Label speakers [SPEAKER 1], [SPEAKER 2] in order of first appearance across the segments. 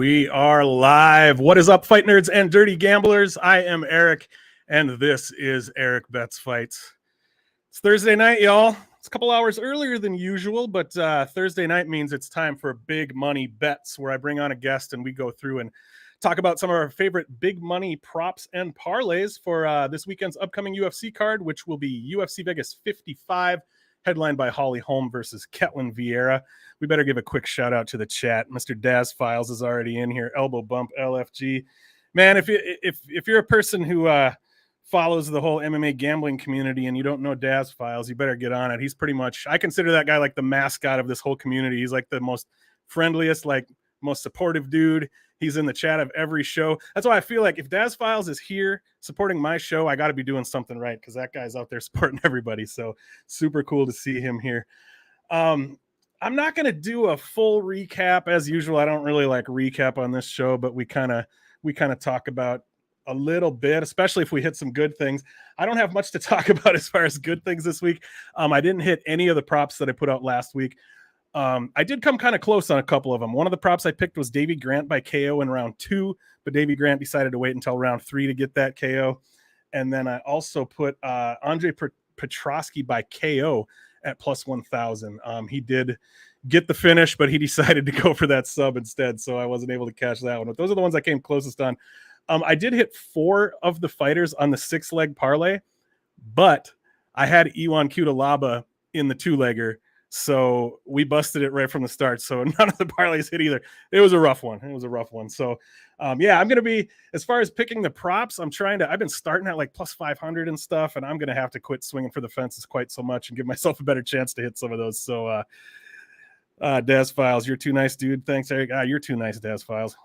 [SPEAKER 1] We are live. What is up, fight nerds and dirty gamblers? I am Erik, and this is Erik Bets Fights. It's Thursday night, y'all. It's a couple hours earlier than usual, but Thursday night means it's time for big money bets, where I bring on a guest and we go through and talk about some of our favorite big money props and parlays for this weekend's upcoming UFC card, which will be UFC Vegas 55, headlined by Holly Holm versus Ketlen Vieira. We better give a quick shout out to the chat. Mr. Daz Files is already in here. Elbow bump LFG. Man, if you're a person who follows the whole MMA gambling community and you don't know Daz Files, you better get on it. He's pretty much, I consider that guy like the mascot of this whole community. He's like the most friendliest, like most supportive dude. He's in the chat of every show. That's why I feel like if Daz Files is here supporting my show, I got to be doing something right, because that guy's out there supporting everybody. So super cool to see him here. I'm not going to do a full recap as usual. I don't really like recap on this show, but we kind of talk about a little bit, especially if we hit some good things. I don't have much to talk about as far as good things this week. I didn't hit any of the props that I put out last week. I did come kind of close on a couple of them. One of the props I picked was Davy Grant by KO in round 2, but Davy Grant decided to wait until round 3 to get that KO. And then I also put Andre Petrosky by KO at plus 1,000. He did get the finish, but he decided to go for that sub instead, so I wasn't able to catch that one. But those are the ones I came closest on. I did hit 4 of the fighters on the 6-leg parlay, but I had Iwan Cutelaba in the 2-legger, so we busted it right from the start. So none of the parlays hit either. It was a rough one. So yeah, I'm going to be, as far as picking the props, I've been starting at like plus 500 and stuff, and I'm going to have to quit swinging for the fences quite so much and give myself a better chance to hit some of those. So Daz Files, you're too nice, dude. Thanks, Erik. You're too nice, Daz Files.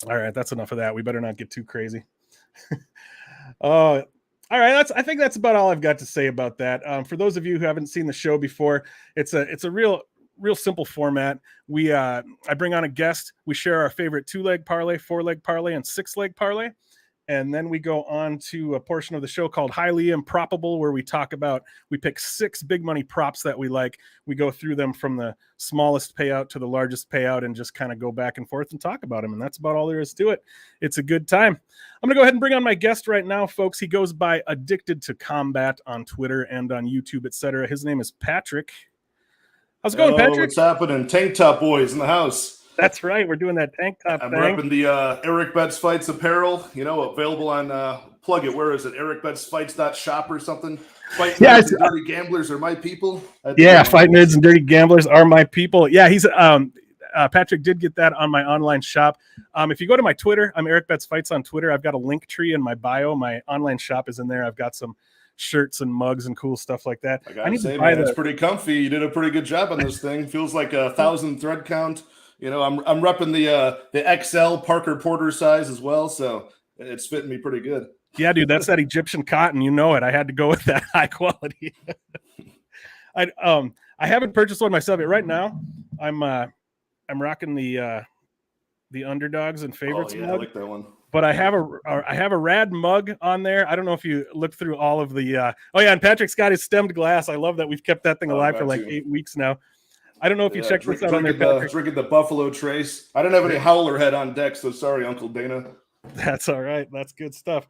[SPEAKER 1] All right, that's enough of that. We better not get too crazy. All right, I think that's about all I've got to say about that. For those of you who haven't seen the show before, it's a real simple format. I bring on a guest. We share our favorite 2-leg parlay, 4-leg parlay, and 6-leg parlay. And then we go on to a portion of the show called Highly Improbable, where we pick 6 big money props that we like. We go through them from the smallest payout to the largest payout and just kind of go back and forth and talk about them. And that's about all there is to it. It's a good time. I'm going to go ahead and bring on my guest right now, folks. He goes by Addicted2Combat on Twitter and on YouTube, etc. His name is Patrick. How's it going, Patrick?
[SPEAKER 2] What's happening? Tank Top Boys in the house.
[SPEAKER 1] That's right. We're doing that tank top
[SPEAKER 2] I'm
[SPEAKER 1] thing.
[SPEAKER 2] repping the Erik Bets Fights apparel, available on, plug it. Where is it? erikbetsfights.shop or something? Fight nerds and dirty gamblers are my people.
[SPEAKER 1] Yeah, fight nerds and dirty gamblers are my people. Yeah, he's Patrick did get that on my online shop. If you go to my Twitter, I'm Erik Bets Fights on Twitter. I've got a link tree in my bio. My online shop is in there. I've got some shirts and mugs and cool stuff like that.
[SPEAKER 2] I need to buy that. It's pretty comfy. You did a pretty good job on this thing. Feels like 1,000 thread count. I'm repping the XL Parker Porter size as well, so it's fitting me pretty good.
[SPEAKER 1] Yeah, dude, that's that Egyptian cotton. You know it. I had to go with that high quality. I haven't purchased one myself yet. Right now, I'm rocking the underdogs and favorites.
[SPEAKER 2] Oh, yeah, mug. I like that one.
[SPEAKER 1] But I have a rad mug on there. I don't know if you look through all of the. Oh yeah, and Patrick's got his stemmed glass. I love that we've kept that thing alive for like 8 weeks now. I don't know if you checked this out on there, Patrick.
[SPEAKER 2] Drinking the Buffalo Trace. I don't have any Howler head on deck, so sorry, Uncle Dana.
[SPEAKER 1] That's all right. That's good stuff.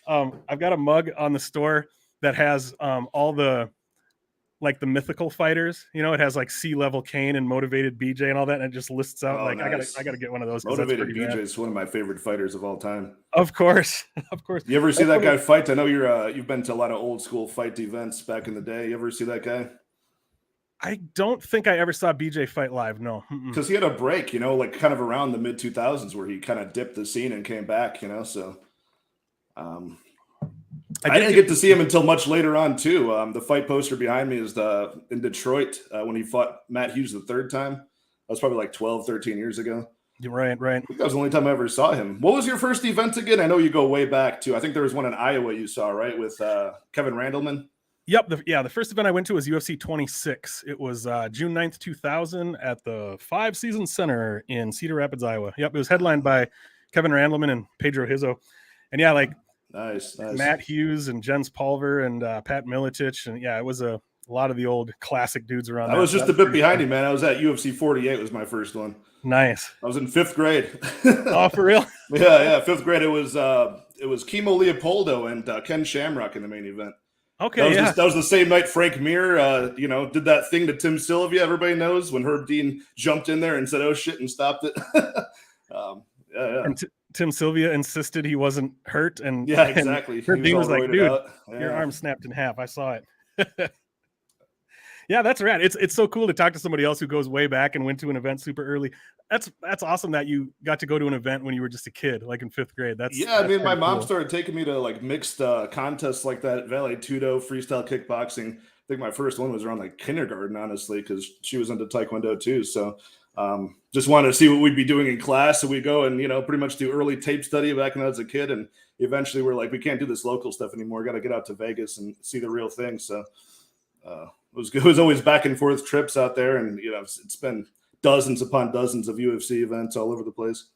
[SPEAKER 1] I've got a mug on the store that has all the mythical fighters. It has like C-level Kane and Motivated BJ and all that, and it just lists out nice. I gotta get one of those.
[SPEAKER 2] Motivated BJ is one of my favorite fighters of all time.
[SPEAKER 1] Of course.
[SPEAKER 2] You ever see that guy fight? I know you've been to a lot of old school fight events back in the day. You ever see that guy?
[SPEAKER 1] I don't think I ever saw BJ fight live. No,
[SPEAKER 2] because he had a break, like kind of around the mid 2000s where he kind of dipped the scene and came back, So I didn't get to see him until much later on too. The fight poster behind me is in Detroit when he fought Matt Hughes the third time. That was probably like 12, 13 years ago.
[SPEAKER 1] You're right.
[SPEAKER 2] I think that was the only time I ever saw him. What was your first event again? I know you go way back too. I think there was one in Iowa you saw, right, with Kevin Randleman.
[SPEAKER 1] Yep. The first event I went to was UFC 26. It was June 9th, 2000 at the 5 Seasons Center in Cedar Rapids, Iowa. Yep. It was headlined by Kevin Randleman and Pedro Hizzo. And yeah, like
[SPEAKER 2] nice.
[SPEAKER 1] Matt Hughes and Jens Pulver and Pat Miletich. And yeah, it was a A lot of the old classic dudes around.
[SPEAKER 2] I was just a bit behind you, man. I was at UFC 48 was my first one.
[SPEAKER 1] Nice.
[SPEAKER 2] I was in 5th grade.
[SPEAKER 1] Oh, for real?
[SPEAKER 2] Yeah, 5th grade. It was Kimo Leopoldo and Ken Shamrock in the main event.
[SPEAKER 1] Okay,
[SPEAKER 2] that was the same night Frank Mir, did that thing to Tim Sylvia. Everybody knows when Herb Dean jumped in there and said, "Oh shit," and stopped it.
[SPEAKER 1] And Tim Sylvia insisted he wasn't hurt, and
[SPEAKER 2] yeah, exactly.
[SPEAKER 1] And Herb Dean was like, "Dude, your arm snapped in half. I saw it." Yeah, that's rad. It's so cool to talk to somebody else who goes way back and went to an event super early. That's awesome that you got to go to an event when you were just a kid, like in 5th grade.
[SPEAKER 2] My mom started taking me to like mixed contests like that, Valet Tudo, freestyle kickboxing. I think my first one was around like kindergarten, honestly, because she was into Taekwondo too. So just wanted to see what we'd be doing in class. So we go and, pretty much do early tape study back when I was a kid. And eventually we're like, we can't do this local stuff anymore. Got to get out to Vegas and see the real thing. So it was always back and forth trips out there. And, it's been dozens upon dozens of UFC events all over the place.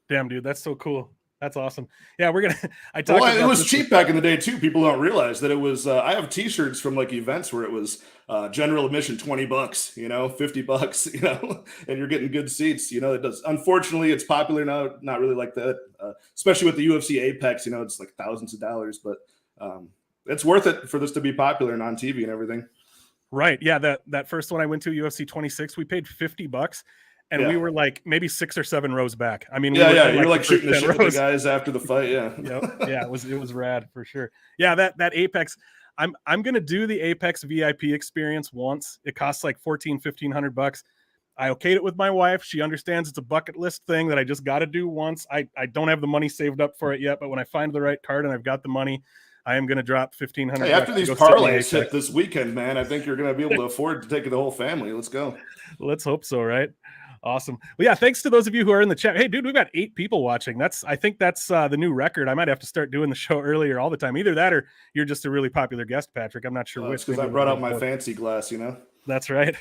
[SPEAKER 1] Damn, dude, that's so cool. That's awesome. Yeah, it
[SPEAKER 2] was cheap back in the day too. People don't realize that it was. I have T-shirts from like events where it was general admission $20, $50, and you're getting good seats. It does. Unfortunately, it's popular now. Not really like that, especially with the UFC Apex. It's like thousands of dollars, but it's worth it for this to be popular and on TV and everything.
[SPEAKER 1] Right. Yeah. That first one I went to, UFC 26, we paid $50. And we were like maybe 6 or 7 rows back. I mean,
[SPEAKER 2] you're like shooting the shit with the guys after the fight. Yeah.
[SPEAKER 1] Yeah, it was rad for sure. Yeah, that Apex, I'm gonna do the Apex VIP experience once. It costs like $1,500. I okayed it with my wife. She understands it's a bucket list thing that I just got to do once. I don't have the money saved up for it yet, but when I find the right card and I've got the money, I am going to drop $1,500.
[SPEAKER 2] Hey, after these parlays hit this weekend, man, I think you're going to be able to afford to take the whole family. Let's go.
[SPEAKER 1] Let's hope so, right? Awesome. Well, yeah, thanks to those of you who are in the chat. Hey, dude, we've got 8 people watching. I think that's the new record. I might have to start doing the show earlier all the time. Either that or you're just a really popular guest, Patrick. I'm not sure which.
[SPEAKER 2] Because I brought out my fancy glass,
[SPEAKER 1] That's right.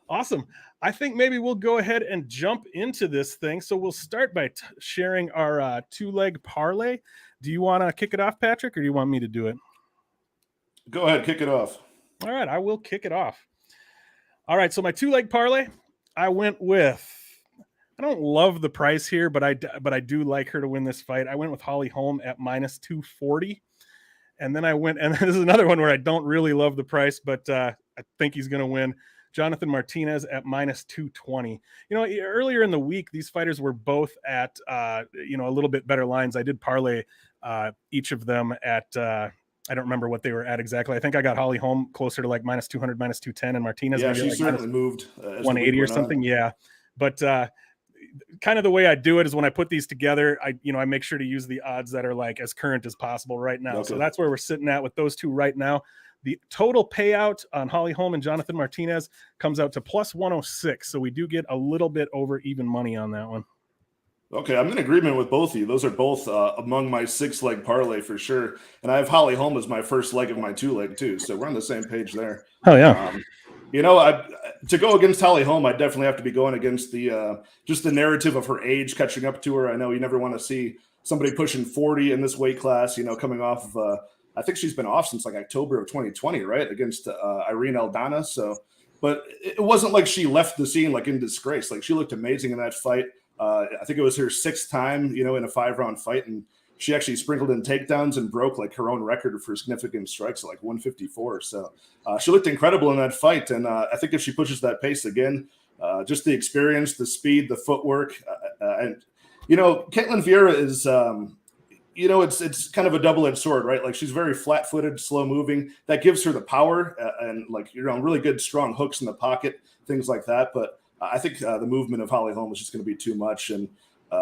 [SPEAKER 1] Awesome. I think maybe we'll go ahead and jump into this thing. So we'll start by sharing our 2-leg parlay. Do you want to kick it off, Patrick, or do you want me to do it?
[SPEAKER 2] Go ahead, kick it off.
[SPEAKER 1] All right, I will kick it off. All right, so my 2-leg parlay, I went with, I don't love the price here, but I do like her to win this fight. I went with Holly Holm at -240. And then and this is another one where I don't really love the price, but I think he's going to win. Jonathan Martinez at -220. Earlier in the week, these fighters were both at, a little bit better lines. I did parlay each of them at, I don't remember what they were at exactly. I think I got Holly Holm closer to like -200, -210, and Martinez.
[SPEAKER 2] Yeah, she
[SPEAKER 1] like
[SPEAKER 2] certainly moved
[SPEAKER 1] 180 or something. Yeah. But kind of the way I do it is when I put these together, I make sure to use the odds that are like as current as possible right now. Okay. So that's where we're sitting at with those two right now. The total payout on Holly Holm and Jonathan Martinez comes out to +106. So we do get a little bit over even money on that one.
[SPEAKER 2] Okay, I'm in agreement with both of you. Those are both among my 6-leg parlay for sure. And I have Holly Holm as my first leg of my 2-leg too. So we're on the same page there.
[SPEAKER 1] Oh, yeah.
[SPEAKER 2] To go against Holly Holm, I definitely have to be going against the just the narrative of her age catching up to her. I know you never want to see somebody pushing 40 in this weight class, coming off of I think she's been off since like October of 2020, right? Against Irene Aldana. So, but it wasn't like she left the scene like in disgrace. Like she looked amazing in that fight. I think it was her 6th time, in a 5-round fight. And she actually sprinkled in takedowns and broke like her own record for significant strikes, like 154. So she looked incredible in that fight. And I think if she pushes that pace again, just the experience, the speed, the footwork, and, Ketlen Vieira is, it's kind of a double-edged sword, right? Like she's very flat-footed, slow-moving. That gives her the power and like, really good, strong hooks in the pocket, things like that. But I think the movement of Holly Holm is just going to be too much. And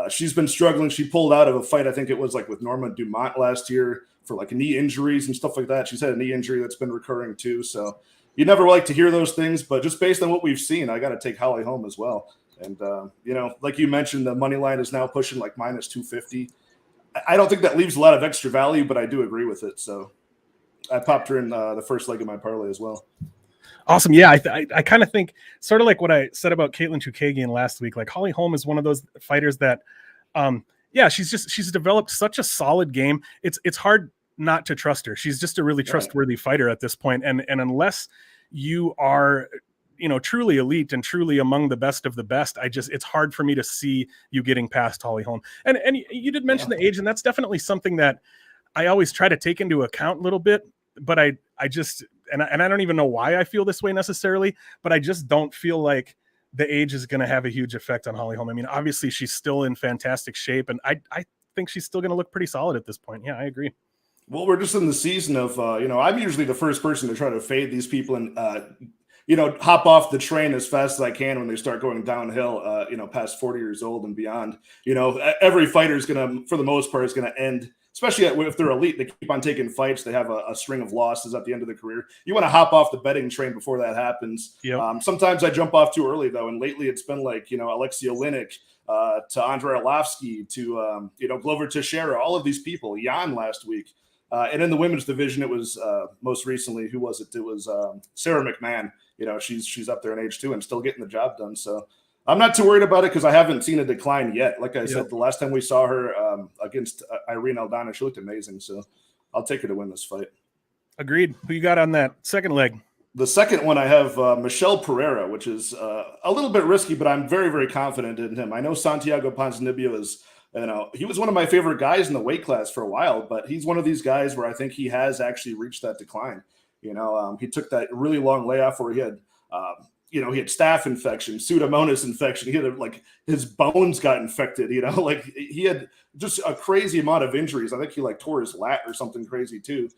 [SPEAKER 2] she's been struggling. She pulled out of a fight, I think it was like with Norma Dumont last year for like knee injuries and stuff like that. She's had a knee injury that's been recurring too. So you never like to hear those things, but just based on what we've seen, I got to take Holly Holm as well. And, like you mentioned, the money line is now pushing like -250. I don't think that leaves a lot of extra value, but I do agree with it. So I popped her in the first leg of my parlay as well.
[SPEAKER 1] Awesome. Yeah, I kind of think sort of like what I said about Ketlen Vieira last week. Like Holly Holm is one of those fighters that, she's developed such a solid game. It's hard not to trust her. She's just a really trustworthy fighter at this point. And unless you are, truly elite and truly among the best of the best, it's hard for me to see you getting past Holly Holm. And you did mention the age, and that's definitely something that I always try to take into account a little bit, but I just, and I don't even know why I feel this way necessarily, but I just don't feel like the age is going to have a huge effect on Holly Holm. I mean, obviously she's still in fantastic shape, and I think she's still going to look pretty solid at this point. Yeah, I agree.
[SPEAKER 2] Well, we're just in the season of, I'm usually the first person to try to fade these people and, hop off the train as fast as I can when they start going downhill, past 40 years old and beyond. Every fighter is going to, for the most part, is going to end, especially if they're elite, they keep on taking fights. They have a string of losses at the end of their career. You want to hop off the betting train before that happens.
[SPEAKER 1] Yep.
[SPEAKER 2] Sometimes I jump off too early, though, and lately it's been like, Alexei Oleinik to Andrei Arlovsky to, Glover Teixeira, all of these people, Jan last week. And in the women's division, it was most recently, who was it? It was Sarah McMahon. She's up there in age too and still getting the job done. So I'm not too worried about it because I haven't seen a decline yet. Like I said, the last time we saw her against Irene Aldana, she looked amazing. So I'll take her to win this fight.
[SPEAKER 1] Agreed. Who you got on that second leg?
[SPEAKER 2] The second one, I have Michel Pereira, which is a little bit risky, but I'm very, very confident in him. I know Santiago Ponzinibbio is, he was one of my favorite guys in the weight class for a while, but he's one of these guys where I think he has actually reached that decline. He took that really long layoff where he had, he had staph infection, Pseudomonas infection. He had his bones got infected, he had just a crazy amount of injuries. I think he tore his lat or something crazy too.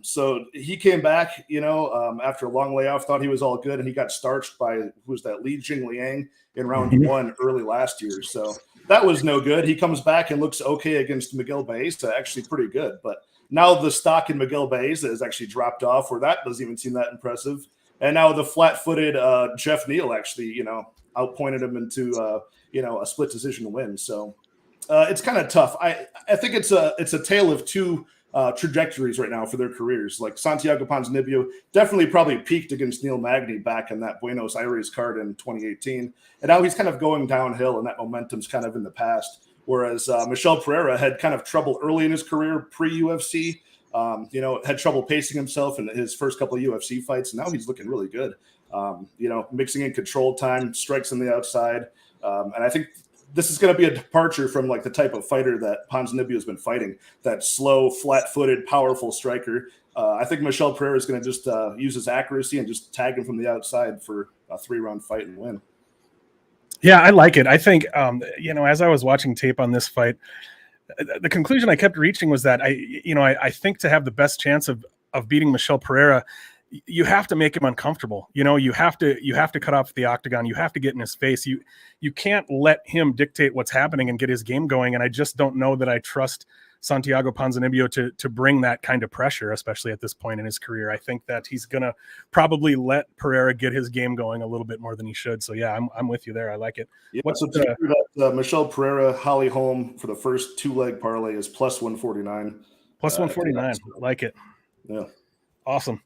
[SPEAKER 2] So he came back, after a long layoff, thought he was all good, and he got starched by, who was that, Li Jingliang in round one early last year. So that was no good. He comes back and looks okay against Miguel Baeza, actually pretty good. But now the stock in Miguel Baeza has actually dropped off, where that doesn't even seem that impressive. And now the flat-footed Jeff Neal actually, outpointed him into, a split decision win. So it's kind of tough. I think it's a tale of two trajectories right now for their careers. Like Santiago Ponzinibbio definitely probably peaked against Neil Magny back in that Buenos Aires card in 2018. And now he's kind of going downhill, and that momentum's kind of in the past. Whereas Michel Pereira had kind of trouble early in his career, pre-UFC, had trouble pacing himself in his first couple of UFC fights. And now he's looking really good, mixing in control time, strikes on the outside. And I think this is going to be a departure from the type of fighter that Ponzinibbio has been fighting, that slow, flat-footed, powerful striker. I think Michel Pereira is going to just use his accuracy and just tag him from the outside for a 3-round fight and win.
[SPEAKER 1] Yeah, I like it. I think, as I was watching tape on this fight, the conclusion I kept reaching was that I think to have the best chance of beating Michel Pereira, you have to make him uncomfortable. You have to cut off the octagon. You have to get in his face. You can't let him dictate what's happening and get his game going. And I just don't know that I trust Santiago Ponzinibbio to bring that kind of pressure, especially at this point in his career. I think that he's going to probably let Pereira get his game going a little bit more than he should. So yeah, I'm with you there. I like it.
[SPEAKER 2] Yeah, Michel Pereira, Holly Holm for the first 2-leg parlay is plus 149.
[SPEAKER 1] Plus 149. I like it.
[SPEAKER 2] Yeah.
[SPEAKER 1] Awesome.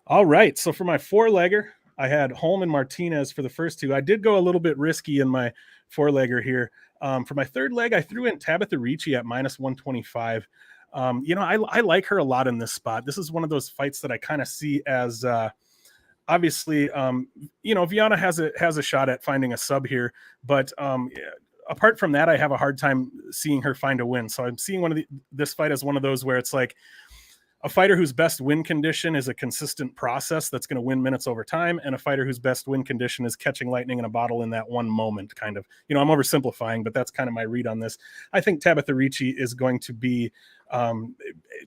[SPEAKER 1] All right. So for my 4-legger, I had Holm and Martinez for the first two. I did go a little bit risky in my 4-legger here. For my 3rd leg, I threw in Tabitha Ricci at minus 125. I like her a lot in this spot. This is one of those fights that I kind of see as obviously, Viana has a shot at finding a sub here, but apart from that, I have a hard time seeing her find a win. So I'm seeing this fight as one of those where it's like a fighter whose best win condition is a consistent process that's going to win minutes over time, and a fighter whose best win condition is catching lightning in a bottle in that one moment, kind of. I'm oversimplifying, but that's kind of my read on this. I think Tabitha Ricci is going to be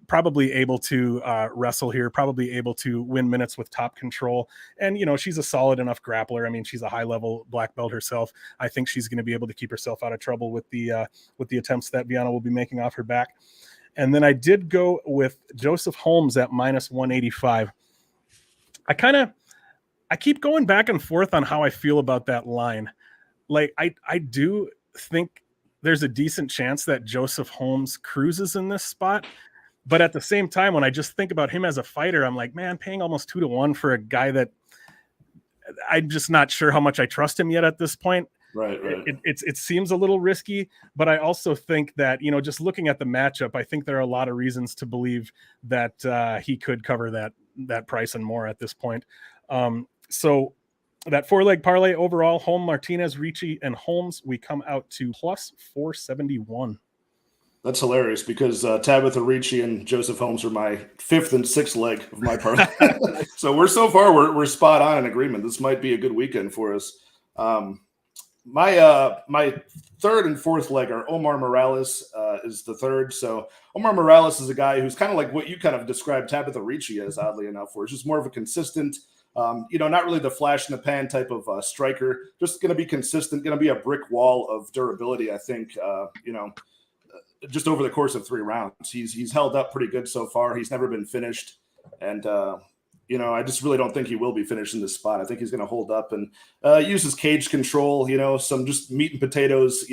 [SPEAKER 1] probably able to wrestle here, probably able to win minutes with top control. And, she's a solid enough grappler. I mean, she's a high-level black belt herself. I think she's going to be able to keep herself out of trouble with the attempts that Viana will be making off her back. And then I did go with Joseph Holmes at minus 185. I keep going back and forth on how I feel about that line. I do think there's a decent chance that Joseph Holmes cruises in this spot. But at the same time, when I just think about him as a fighter, I'm like, man, paying almost 2-1 for a guy that I'm just not sure how much I trust him yet at this point.
[SPEAKER 2] Right.
[SPEAKER 1] it seems a little risky, but I also think that, just looking at the matchup, I think there are a lot of reasons to believe that he could cover that price and more at this point. So that 4-leg parlay overall, Holm, Martinez, Ricci, and Holmes, we come out to plus 471.
[SPEAKER 2] That's hilarious because Tabitha Ricci and Joseph Holmes are my 5th and 6th leg of my parlay. So we're spot on in agreement. This might be a good weekend for us. My 3rd and 4th leg are Omar Morales is the 3rd. So Omar Morales is a guy who's kind of like what you kind of described Tabitha Ricci as, oddly enough, where it's just more of a consistent, not really the flash in the pan type of striker, just going to be consistent, going to be a brick wall of durability, I think, just over the course of 3 rounds. He's held up pretty good so far. He's never been finished. And, I just really don't think he will be finished in this spot. I think he's going to hold up and use his cage control, some just meat and potatoes,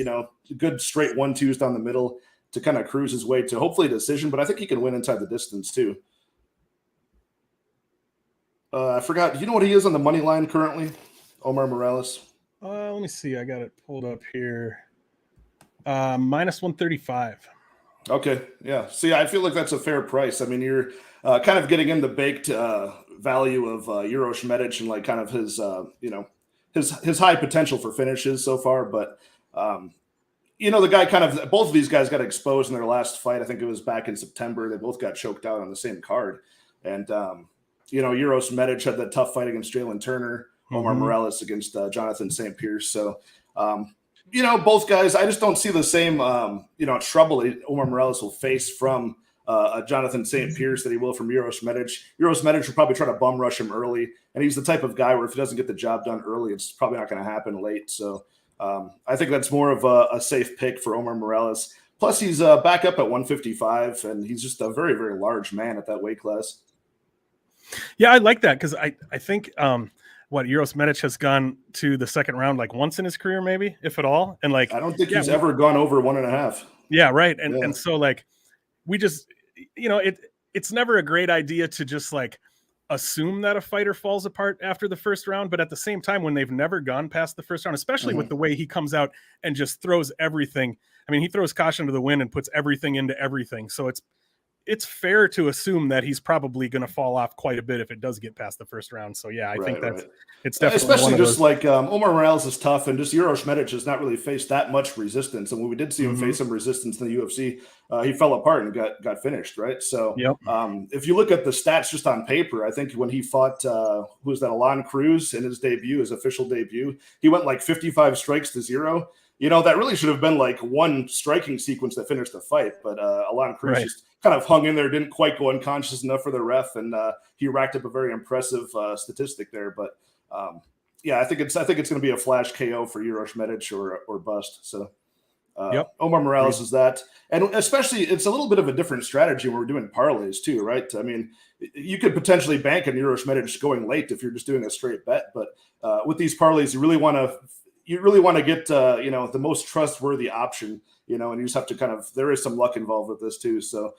[SPEAKER 2] good straight 1-2s down the middle to kind of cruise his way to hopefully a decision. But I think he can win inside the distance too. I forgot. Do you know what he is on the money line currently? Omar Morales.
[SPEAKER 1] Let me see. I got it pulled up here. Minus 135. Okay.
[SPEAKER 2] Yeah. See, I feel like that's a fair price. I mean, you're kind of getting in the baked value of Uroš Medic and like kind of his, his high potential for finishes so far. But, the guy both of these guys got exposed in their last fight. I think it was back in September. They both got choked out on the same card. And, Uroš Medic had that tough fight against Jalen Turner, Omar Morales against Jonathan St. Pierce. So, both guys, I just don't see the same, trouble Omar Morales will face from Jonathan St. Pierce that he will from Uroš Medic. Uroš Medic will probably try to bum rush him early, and he's the type of guy where if he doesn't get the job done early, it's probably not going to happen late. So I think that's more of a safe pick for Omar Morales. Plus, he's back up at 155, and he's just a very, very large man at that weight class.
[SPEAKER 1] Yeah, I like that because I think Uroš Medic has gone to the second round like once in his career, maybe, if at all. And like,
[SPEAKER 2] I don't think he's ever gone over 1.5.
[SPEAKER 1] Yeah, right. And so like, we just, it's never a great idea to just like assume that a fighter falls apart after the first round. But at the same time, when they've never gone past the first round, especially with the way he comes out and just throws everything. I mean, he throws caution to the wind and puts everything into everything. So it's fair to assume that he's probably going to fall off quite a bit if it does get past the first round. So yeah, I think it's definitely
[SPEAKER 2] especially just like Omar Morales is tough, and just Uroš Medic has not really faced that much resistance. And when we did see him face some resistance in the UFC, he fell apart and got finished. Right. So if you look at the stats just on paper, I think when he fought who was that, Alon Cruz in his debut, his official debut, he went like 55 strikes to 0. That really should have been like one striking sequence that finished the fight, but Alon Cruz just kind of hung in there, didn't quite go unconscious enough for the ref, and he racked up a very impressive statistic there. But I think it's going to be a flash KO for Uroš Medic or bust. So Omar Morales is that, and especially it's a little bit of a different strategy when we're doing parlays too, right? I mean, you could potentially bank on Uroš Medic going late if you're just doing a straight bet, but with these parlays, you really want to get the most trustworthy option, and you just have to there is some luck involved with this too. So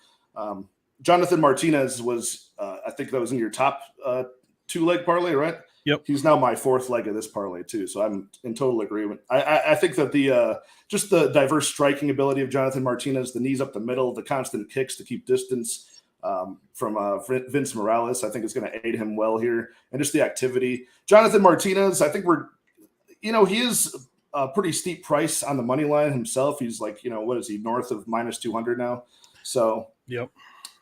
[SPEAKER 2] Jonathan Martinez was I think that was in your top 2-leg parlay, right?
[SPEAKER 1] Yep.
[SPEAKER 2] He's now my 4th leg of this parlay too, so I'm in total agreement. I think that the just the diverse striking ability of Jonathan Martinez, the knees up the middle, the constant kicks to keep distance from Vince Morales, I think is going to aid him well here, and just the activity. Jonathan Martinez, I think he is a pretty steep price on the money line himself. He's like, what is he, north of minus 200 now? So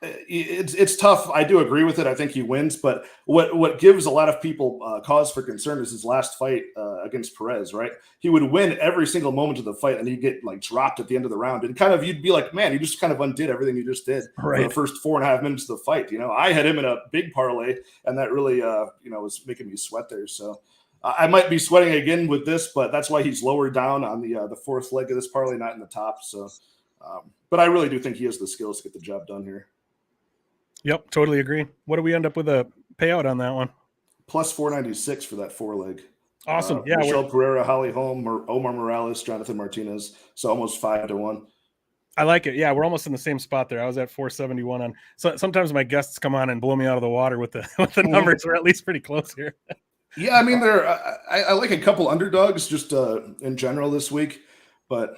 [SPEAKER 2] it's tough. I do agree with it. I think he wins, but what gives a lot of people cause for concern is his last fight against Perez, right? He would win every single moment of the fight, and he'd get like dropped at the end of the round, and you'd be like, man, you just kind of undid everything you just did for the first 4.5 minutes of the fight. I had him in a big parlay, and that really was making me sweat there. So I might be sweating again with this, but that's why he's lower down on the 4th leg of this parlay, not in the top. So, but I really do think he has the skills to get the job done here.
[SPEAKER 1] Yep, totally agree. What do we end up with a payout on that one?
[SPEAKER 2] Plus 496 for that 4-leg.
[SPEAKER 1] Awesome.
[SPEAKER 2] Michelle Pereira, Holly Holm, Omar Morales, Jonathan Martinez. So almost 5-1.
[SPEAKER 1] I like it. Yeah, we're almost in the same spot there. I was at 471 on. So sometimes my guests come on and blow me out of the water with the numbers. We're at least pretty close here.
[SPEAKER 2] Yeah, I mean, I like a couple underdogs just in general this week, but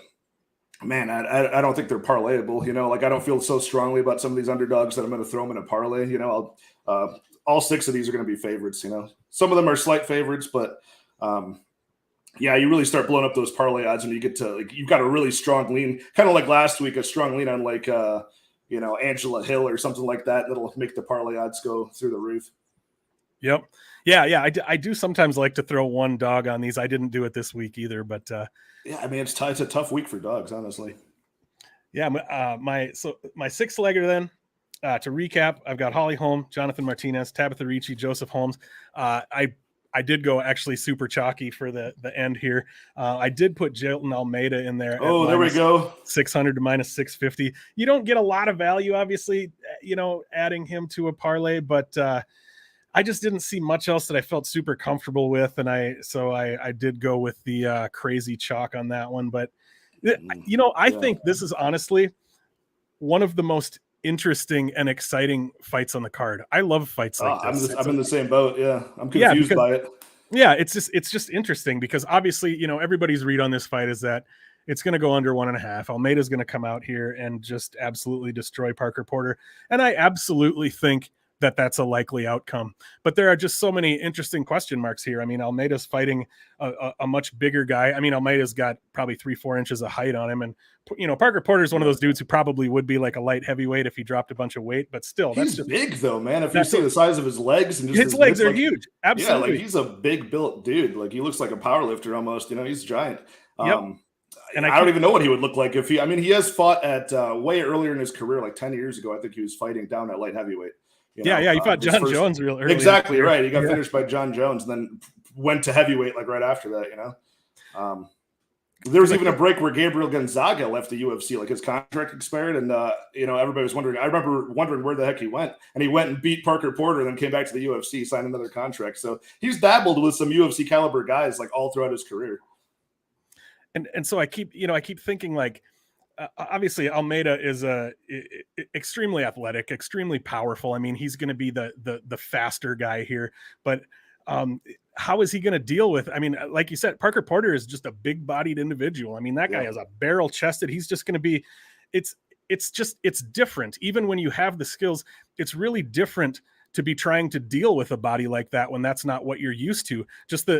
[SPEAKER 2] man, I don't think they're parlayable. Like I don't feel so strongly about some of these underdogs that I'm going to throw them in a parlay. All 6 of these are going to be favorites. Some of them are slight favorites, but yeah, you really start blowing up those parlay odds, and you get to you've got a really strong lean, kind of like last week, a strong lean on Angela Hill or something like that. That'll make the parlay odds go through the roof.
[SPEAKER 1] Yep. Yeah. I do sometimes like to throw one dog on these. I didn't do it this week either, but
[SPEAKER 2] yeah, I mean, it's a tough week for dogs, honestly.
[SPEAKER 1] Yeah. My 6-legger then, to recap, I've got Holly Holm, Jonathan Martinez, Tabitha Ricci, Joseph Holmes. I did go actually super chalky for the end here. I did put Jelton Almeida in there.
[SPEAKER 2] Oh, there we go.
[SPEAKER 1] 600 to minus 650. You don't get a lot of value, obviously, adding him to a parlay, but I just didn't see much else that I felt super comfortable with. And I did go with the crazy chalk on that one. But, I think this is honestly one of the most interesting and exciting fights on the card. I love fights like this.
[SPEAKER 2] I'm in the same boat. Yeah. I'm confused by it.
[SPEAKER 1] Yeah. It's just interesting because obviously, everybody's read on this fight is that it's going to go under 1.5. Almeida's going to come out here and just absolutely destroy Parker Porter. And I absolutely think that that's a likely outcome, but there are just so many interesting question marks here. I mean, Almeida's fighting a much bigger guy. I mean, Almeida's got probably 3-4 inches of height on him. And, Parker Porter is one of those dudes who probably would be like a light heavyweight if he dropped a bunch of weight, but still
[SPEAKER 2] he's just big though, man. If you see the size of his legs and just
[SPEAKER 1] his legs are huge. Absolutely.
[SPEAKER 2] Yeah. Like he's a big built dude. Like he looks like a power lifter almost, he's giant.
[SPEAKER 1] Yep.
[SPEAKER 2] And I don't even know what he would look like if he has fought at way earlier in his career, like 10 years ago. I think he was fighting down at light heavyweight.
[SPEAKER 1] He fought John Jones real early.
[SPEAKER 2] Exactly right. He got finished by John Jones and then went to heavyweight like right after that, There was even a break where Gabriel Gonzaga left the UFC, like his contract expired, and everybody was wondering. I remember wondering where the heck he went, and he went and beat Parker Porter, and then came back to the UFC, signed another contract. So he's dabbled with some UFC caliber guys like all throughout his career.
[SPEAKER 1] And so I keep thinking like, obviously Almeida is extremely athletic, extremely powerful. I mean, he's going to be the faster guy here, but how is he going to deal with? I mean, like you said, Parker Porter is just a big bodied individual. I mean, that guy is a barrel chested. He's just going to be, it's different. Even when you have the skills, it's really different to be trying to deal with a body like that when that's not what you're used to. Just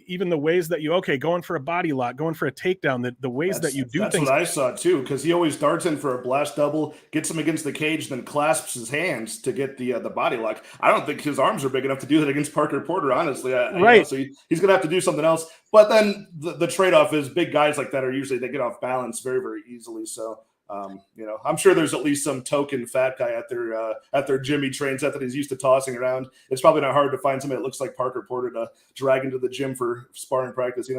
[SPEAKER 1] even the ways that going for a body lock, going for a takedown, the ways that you do
[SPEAKER 2] that's
[SPEAKER 1] things.
[SPEAKER 2] That's what I saw too, because he always darts in for a blast double, gets him against the cage, then clasps his hands to get the body lock. I don't think his arms are big enough to do that against Parker Porter, honestly.
[SPEAKER 1] Right.
[SPEAKER 2] So he's going to have to do something else. But then the trade-off is big guys like that are usually, they get off balance very, very easily. So, I'm sure there's at least some token fat guy at their gym he trains at that he's used to tossing around. It's probably not hard to find somebody that looks like Parker Porter to drag into the gym for sparring practice,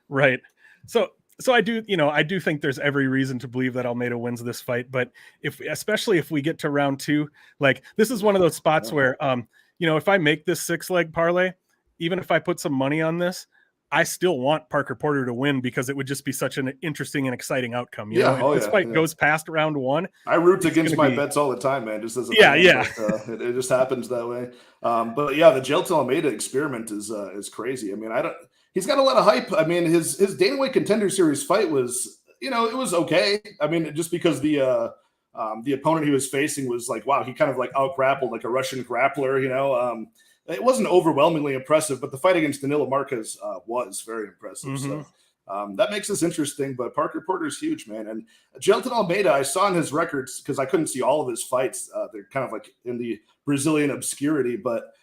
[SPEAKER 1] Right. So I do think there's every reason to believe that Almeida wins this fight, but especially if we get to round 2, like this is one of those spots where, if I make this 6-leg parlay, even if I put some money on this, I still want Parker Porter to win because it would just be such an interesting and exciting outcome. If this fight goes past round 1,
[SPEAKER 2] I root against my bets all the time, man. Just as a fan, but, it just happens that way. But yeah, the Jelton Almeida experiment is crazy. I mean, he's got a lot of hype. I mean, his Dana White Contender Series fight was, it was okay. I mean, just because the opponent he was facing was like, wow, he kind of like out grappled like a Russian grappler. It wasn't overwhelmingly impressive, but the fight against Danilo Marquez was very impressive.
[SPEAKER 1] Mm-hmm.
[SPEAKER 2] So that makes this interesting. But Parker Porter's huge, man. And Jelton Almeida, I saw in his records because I couldn't see all of his fights. They're kind of like in the Brazilian obscurity, but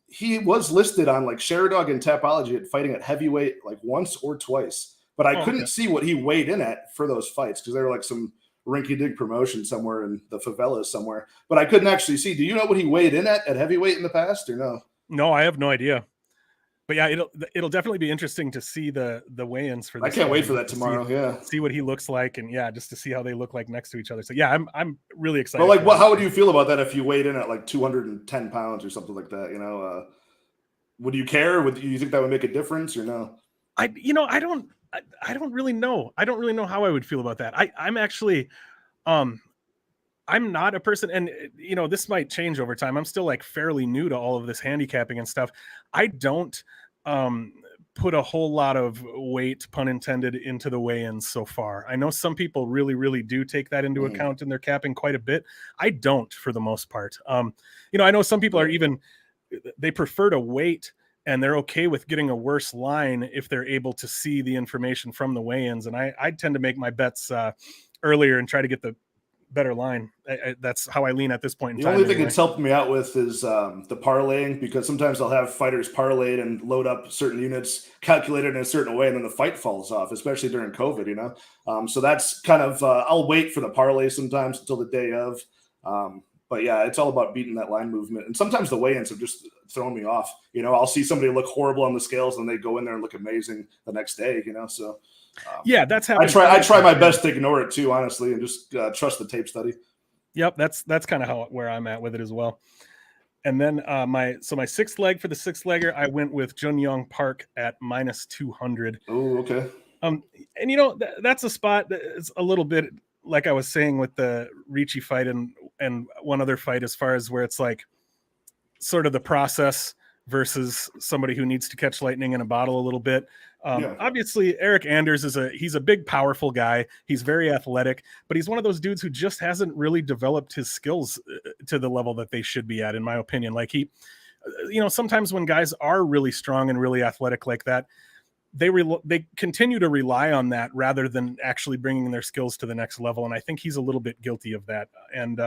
[SPEAKER 2] he was listed on like Sharedog and Tapology at fighting at heavyweight like once or twice. But I couldn't see what he weighed in at for those fights because they were like some rinky-dink promotion somewhere in the favelas somewhere, but I couldn't actually see. Do you know what he weighed in at heavyweight in the past or no?
[SPEAKER 1] No, I have no idea. But yeah, it'll definitely be interesting to see the weigh-ins for this.
[SPEAKER 2] I can't wait for that tomorrow.
[SPEAKER 1] See what he looks like, and just to see how they look like next to each other. So yeah, I'm really excited.
[SPEAKER 2] Well, like, how would you feel about that if you weighed in at like 210 pounds or something like that? Would you care? Would you think that would make a difference or no?
[SPEAKER 1] I don't really know. I don't really know how I would feel about that. I'm actually, I'm not a person, and this might change over time. I'm still like fairly new to all of this handicapping and stuff. I don't put a whole lot of weight, pun intended, into the weigh-ins so far. I know some people really, really do take that into account in their capping quite a bit. I don't, for the most part. I know some people are they prefer to wait, and they're okay with getting a worse line if they're able to see the information from the weigh-ins. And I tend to make my bets earlier and try to get the better line. That's how I lean at this point in time.
[SPEAKER 2] The only thing it's helped me out with is the parlaying, because sometimes I'll have fighters parlayed and load up certain units calculated in a certain way, and then the fight falls off, especially during COVID, so that's kind of I'll wait for the parlay sometimes until the day of. But yeah, it's all about beating that line movement. And sometimes the weigh-ins have just thrown me off. I'll see somebody look horrible on the scales and they go in there and look amazing the next day, so
[SPEAKER 1] yeah, that's how
[SPEAKER 2] I try my best to ignore it too, honestly, and just trust the tape study.
[SPEAKER 1] Yep, that's kind of where I'm at with it as well. And then my sixth leg, for the sixth legger, I went with Jun Yong Park at -200.
[SPEAKER 2] Oh, okay.
[SPEAKER 1] And that's a spot that is a little bit like I was saying with the Ricci fight and one other fight, as far as where it's like sort of the process versus somebody who needs to catch lightning in a bottle a little bit. Obviously, Erik Anders he's a big, powerful guy. He's very athletic, but he's one of those dudes who just hasn't really developed his skills to the level that they should be at, in my opinion. Like sometimes when guys are really strong and really athletic like that, they continue to rely on that rather than actually bringing their skills to the next level. And I think he's a little bit guilty of that. And,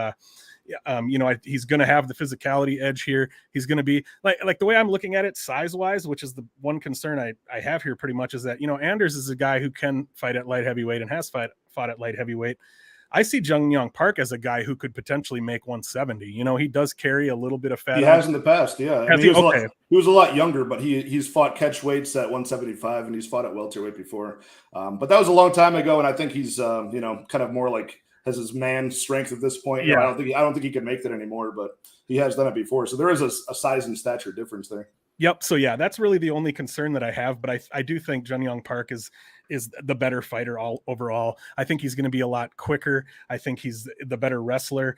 [SPEAKER 1] he's going to have the physicality edge here. He's going to be like the way I'm looking at it size wise, which is the one concern I have here pretty much, is that, Anders is a guy who can fight at light heavyweight and has fought at light heavyweight. I see Jun Yong Park as a guy who could potentially make 170. He does carry a little bit of fat.
[SPEAKER 2] He has in the past, yeah. He was a lot younger, but he's fought catch weights at 175, and he's fought at welterweight before. But that was a long time ago, and I think he's kind of more like has his man strength at this point.
[SPEAKER 1] Yeah.
[SPEAKER 2] I don't think he can make that anymore, but he has done it before. So there is a size and stature difference there.
[SPEAKER 1] Yep. So yeah, that's really the only concern that I have. But I do think Jun Yong Park is the better fighter overall. I think he's going to be a lot quicker. I think he's the better wrestler.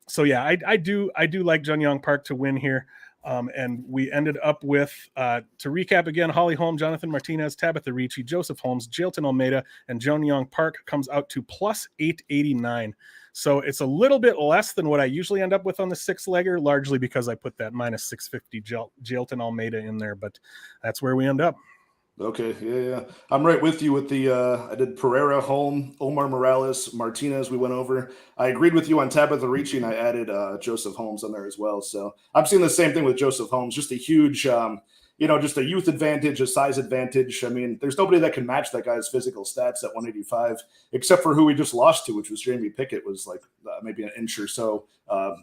[SPEAKER 1] So yeah, I do like Jun Yong Park to win here. And we ended up with, to recap again, Holly Holm, Jonathan Martinez, Tabitha Ricci, Joseph Holmes, Jailton Almeida, and Jun Yong Park comes out to +889. So it's a little bit less than what I usually end up with on the six-legger, largely because I put that -650 Jailton Almeida in there, but that's where we end up.
[SPEAKER 2] Okay, yeah. I'm right with you with the I did Pereira, Holm, Omar Morales, Martinez we went over. I agreed with you on Tabitha Ricci, and I added Joseph Holmes on there as well. So I'm seeing the same thing with Joseph Holmes, just a huge, just a youth advantage, a size advantage. I mean, there's nobody that can match that guy's physical stats at 185, except for who we just lost to, which was Jamie Pickett, was like maybe an inch or so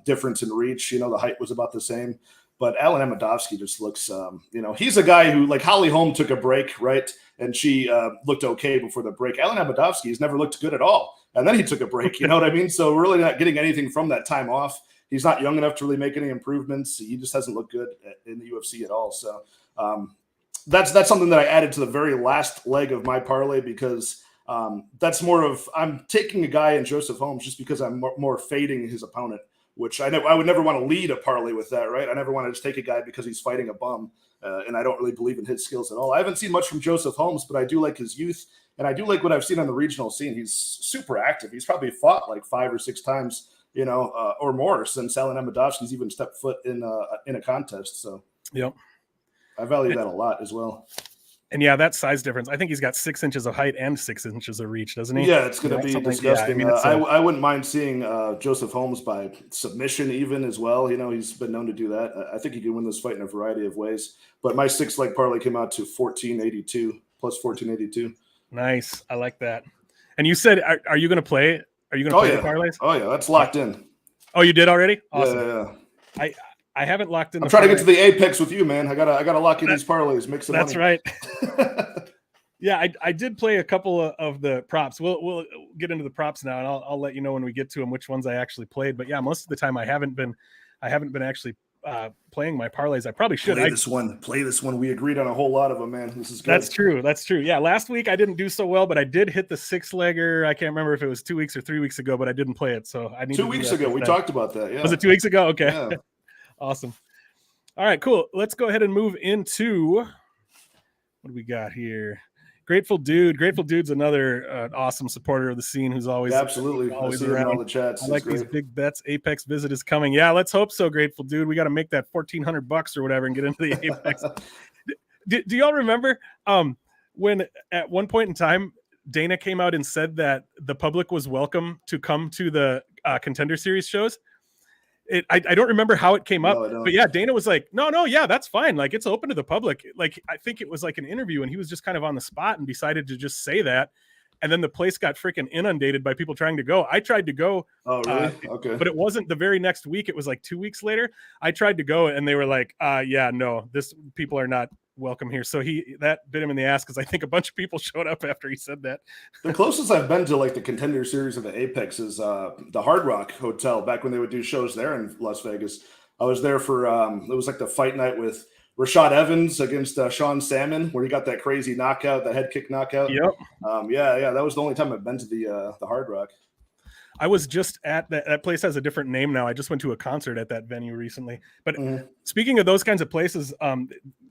[SPEAKER 2] difference in reach. The height was about the same. But Alan Amedovski just looks, he's a guy who, like, Holly Holm took a break, right? And she looked okay before the break. Alan Amedovski has never looked good at all. And then he took a break, you know what I mean? So we're really not getting anything from that time off. He's not young enough to really make any improvements. He just hasn't looked good in the UFC at all. So that's something that I added to the very last leg of my parlay, because that's more of, I'm taking a guy in Joseph Holmes just because I'm more fading his opponent, which I would never want to lead a parlay with that, right? I never want to just take a guy because he's fighting a bum, and I don't really believe in his skills at all. I haven't seen much from Joseph Holmes, but I do like his youth, and I do like what I've seen on the regional scene. He's super active. He's probably fought like 5 or 6 times, or more since Alan Amedovski's even stepped foot in a contest. So
[SPEAKER 1] yep,
[SPEAKER 2] I value that a lot as well.
[SPEAKER 1] And yeah, that size difference. I think he's got 6 inches of height and 6 inches of reach, doesn't he?
[SPEAKER 2] Yeah, it's going to be disgusting.
[SPEAKER 1] Yeah,
[SPEAKER 2] I wouldn't mind seeing Joseph Holmes by submission even as well. He's been known to do that. I think he can win this fight in a variety of ways. But my 6-leg parlay came out to 1482 plus 1482.
[SPEAKER 1] Nice. I like that. And you said, are you going to play? Are you going to play the parlays?
[SPEAKER 2] Oh, yeah. That's locked in.
[SPEAKER 1] Oh, you did already? Awesome.
[SPEAKER 2] Yeah.
[SPEAKER 1] I haven't locked in.
[SPEAKER 2] I'm trying to get to the apex with you, man. I gotta lock in these parlays, make some money.
[SPEAKER 1] That's right. Yeah, I did play a couple of the props. We'll get into the props now, and I'll let you know when we get to them which ones I actually played. But yeah, most of the time I haven't been actually playing my parlays. I probably should.
[SPEAKER 2] Play this one. We agreed on a whole lot of them, man. This is good.
[SPEAKER 1] That's true. Yeah, last week I didn't do so well, but I did hit the 6-legger. I can't remember if it was 2 weeks or 3 weeks ago, but I didn't play it. So I need
[SPEAKER 2] 2 weeks ago. We talked about that. Yeah.
[SPEAKER 1] Was it 2 weeks ago? Okay.
[SPEAKER 2] Yeah.
[SPEAKER 1] Awesome. All right, cool. Let's go ahead and move into what do we got here? Grateful Dude's another awesome supporter of the scene who's always
[SPEAKER 2] absolutely
[SPEAKER 1] always
[SPEAKER 2] around. In all the chats.
[SPEAKER 1] I like these big bets. Apex visit is coming. Yeah, let's hope so. Grateful Dude, we got to make that $1,400 or whatever and get into the Apex. do y'all remember when at one point in time Dana came out and said that the public was welcome to come to the Contender Series shows? I don't remember how it came up, but yeah, Dana was like, no, yeah, that's fine. Like, it's open to the public. Like, I think it was like an interview and he was just kind of on the spot and decided to just say that. And then the place got freaking inundated by people trying to go. I tried to go. Oh, really? Okay. But it wasn't the very next week. It was like 2 weeks later. I tried to go and they were like, yeah, no, people are not welcome here. So that bit him in the ass because I think a bunch of people showed up after he said that.
[SPEAKER 2] The closest I've been to like the Contender Series of the Apex is the Hard Rock Hotel back when they would do shows there in Las Vegas. I was there for it was like the fight night with Rashad Evans against Sean Salmon, where he got that crazy knockout, that head kick knockout.
[SPEAKER 1] Yep.
[SPEAKER 2] Yeah, that was the only time I've been to the Hard Rock.
[SPEAKER 1] I was just at that place has a different name now. I just went to a concert at that venue recently. But speaking of those kinds of places,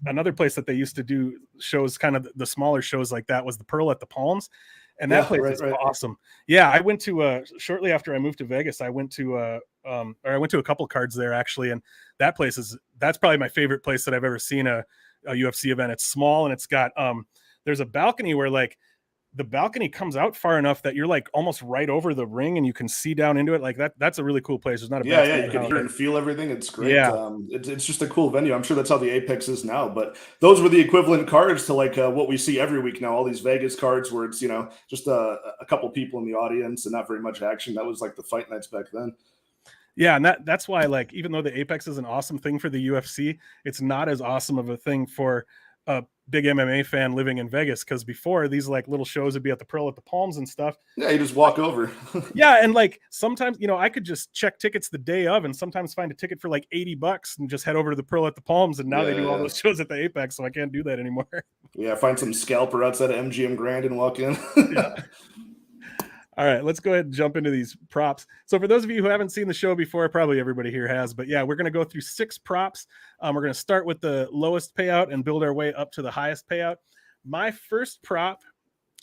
[SPEAKER 1] another place that they used to do shows, kind of the smaller shows like that, was the Pearl at the Palms. And that place is awesome. Yeah, I went to shortly after I moved to Vegas, I went to a couple cards there actually, and that place that's probably my favorite place that I've ever seen a UFC event. It's small and it's got there's a balcony where like the balcony comes out far enough that you're like almost right over the ring and you can see down into it. Like that's a really cool place. There's not a
[SPEAKER 2] you can hear and feel everything. It's great. Yeah. It's just a cool venue. I'm sure that's how the Apex is now, but those were the equivalent cards to like what we see every week now. All these Vegas cards where it's, just a couple people in the audience and not very much action. That was like the fight nights back then.
[SPEAKER 1] Yeah, and that's why, like, even though the Apex is an awesome thing for the UFC, it's not as awesome of a thing for a big MMA fan living in Vegas, because before, these like little shows would be at the Pearl at the Palms and stuff.
[SPEAKER 2] Yeah, you just walk over.
[SPEAKER 1] Yeah, and like sometimes, I could just check tickets the day of and sometimes find a ticket for like $80 and just head over to the Pearl at the Palms, and now they do all those shows at the Apex, so I can't do that anymore.
[SPEAKER 2] Yeah, find some scalper outside of MGM Grand and walk in.
[SPEAKER 1] Yeah. All right, let's go ahead and jump into these props. So for those of you who haven't seen the show before, probably everybody here has, but yeah, we're going to go through 6 props. We're going to start with the lowest payout and build our way up to the highest payout. My first prop,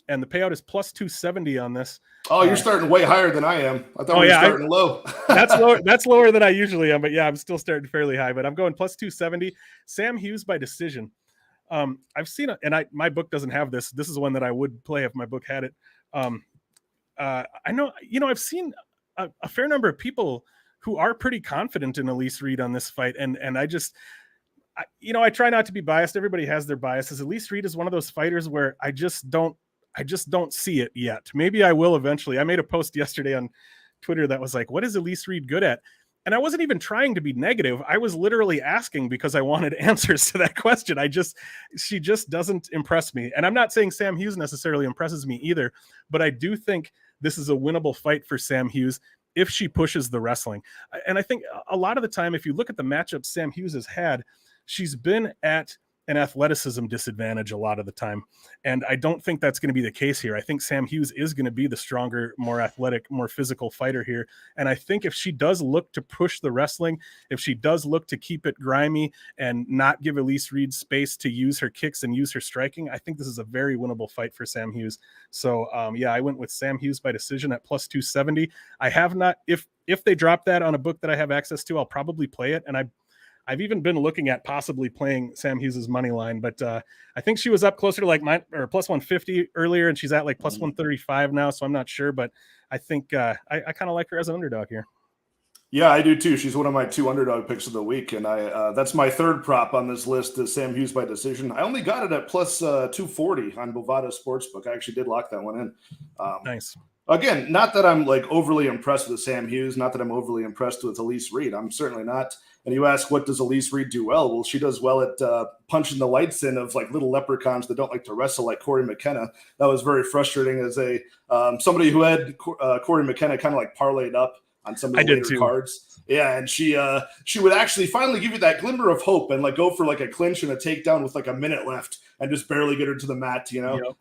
[SPEAKER 1] and the payout is plus 270 on this.
[SPEAKER 2] Oh, you're starting way higher than I am. I thought we were starting low.
[SPEAKER 1] That's lower. That's lower than I usually am, but yeah, I'm still starting fairly high, but I'm going plus 270. Sam Hughes by decision. I've seen it, and my book doesn't have this. This is one that I would play if my book had it. I know, I've seen a fair number of people who are pretty confident in Elise Reed on this fight. And I try not to be biased. Everybody has their biases. Elise Reed is one of those fighters where I just don't see it yet. Maybe I will eventually. I made a post yesterday on Twitter that was like, what is Elise Reed good at? And I wasn't even trying to be negative. I was literally asking because I wanted answers to that question. She just doesn't impress me. And I'm not saying Sam Hughes necessarily impresses me either, but I do think this is a winnable fight for Sam Hughes if she pushes the wrestling. And I think a lot of the time, if you look at the matchups Sam Hughes has had, she's been at an athleticism disadvantage a lot of the time. And I don't think that's going to be the case here. I think Sam Hughes is going to be the stronger, more athletic, more physical fighter here. And I think if she does look to push the wrestling, if she does look to keep it grimy and not give Elise Reed space to use her kicks and use her striking, I think this is a very winnable fight for Sam Hughes. So I went with Sam Hughes by decision at plus 270. I have not, if they drop that on a book that I have access to, I'll probably play it. And I've even been looking at possibly playing Sam Hughes's money line, but I think she was up closer to like plus 150 earlier, and she's at like plus 135 now. So I'm not sure, but I think I kind of like her as an underdog here.
[SPEAKER 2] Yeah, I do too. She's one of my 2 underdog picks of the week, and that's my third prop on this list is Sam Hughes by decision. I only got it at plus 240 on Bovada Sportsbook. I actually did lock that one in.
[SPEAKER 1] Nice.
[SPEAKER 2] Again, not that I'm like overly impressed with Sam Hughes, not that I'm overly impressed with Elise Reed. I'm certainly not. And you ask, what does Elise Reed do well? Well, she does well at punching the lights in of like little leprechauns that don't like to wrestle, like Corey McKenna. That was very frustrating as a somebody who had Corey McKenna kind of like parlayed up on some of the later cards. Yeah, and she would actually finally give you that glimmer of hope and like go for like a clinch and a takedown with like a minute left and just barely get her to the mat,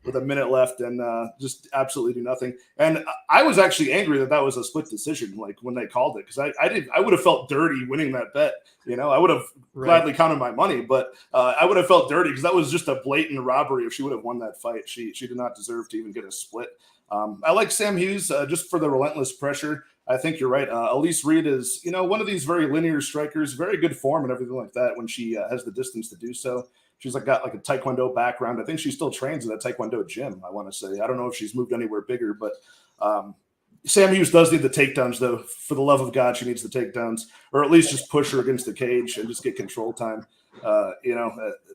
[SPEAKER 2] with a minute left and just absolutely do nothing. And I was actually angry that was a split decision, like when they called it, because I would have felt dirty winning that bet. I would have gladly counted my money, but I would have felt dirty because that was just a blatant robbery. If she would have won that fight, she did not deserve to even get a split. I like Sam Hughes just for the relentless pressure. I think you're right. Elise Reed is, one of these very linear strikers, very good form and everything like that when she has the distance to do so. She's got like a Taekwondo background. I think she still trains at a Taekwondo gym, I want to say. I don't know if she's moved anywhere bigger, but Sam Hughes does need the takedowns, though. For the love of God, she needs the takedowns, or at least just push her against the cage and just get control time.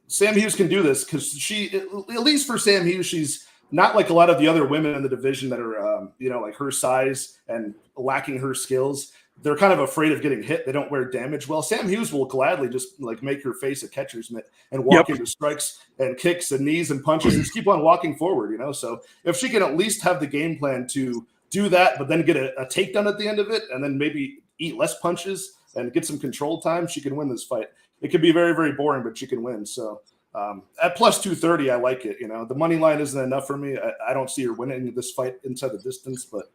[SPEAKER 2] Sam Hughes can do this because at least for Sam Hughes, she's not like a lot of the other women in the division that are, like her size and lacking her skills. They're kind of afraid of getting hit. They don't wear damage well. Sam Hughes will gladly just like make her face a catcher's mitt and walk into strikes and kicks and knees and punches and just keep on walking forward, So if she can at least have the game plan to do that, but then get a takedown at the end of it and then maybe eat less punches and get some control time, she can win this fight. It could be very, very boring, but she can win. So at plus 230, I like it. The money line isn't enough for me. I don't see her winning this fight inside the distance, but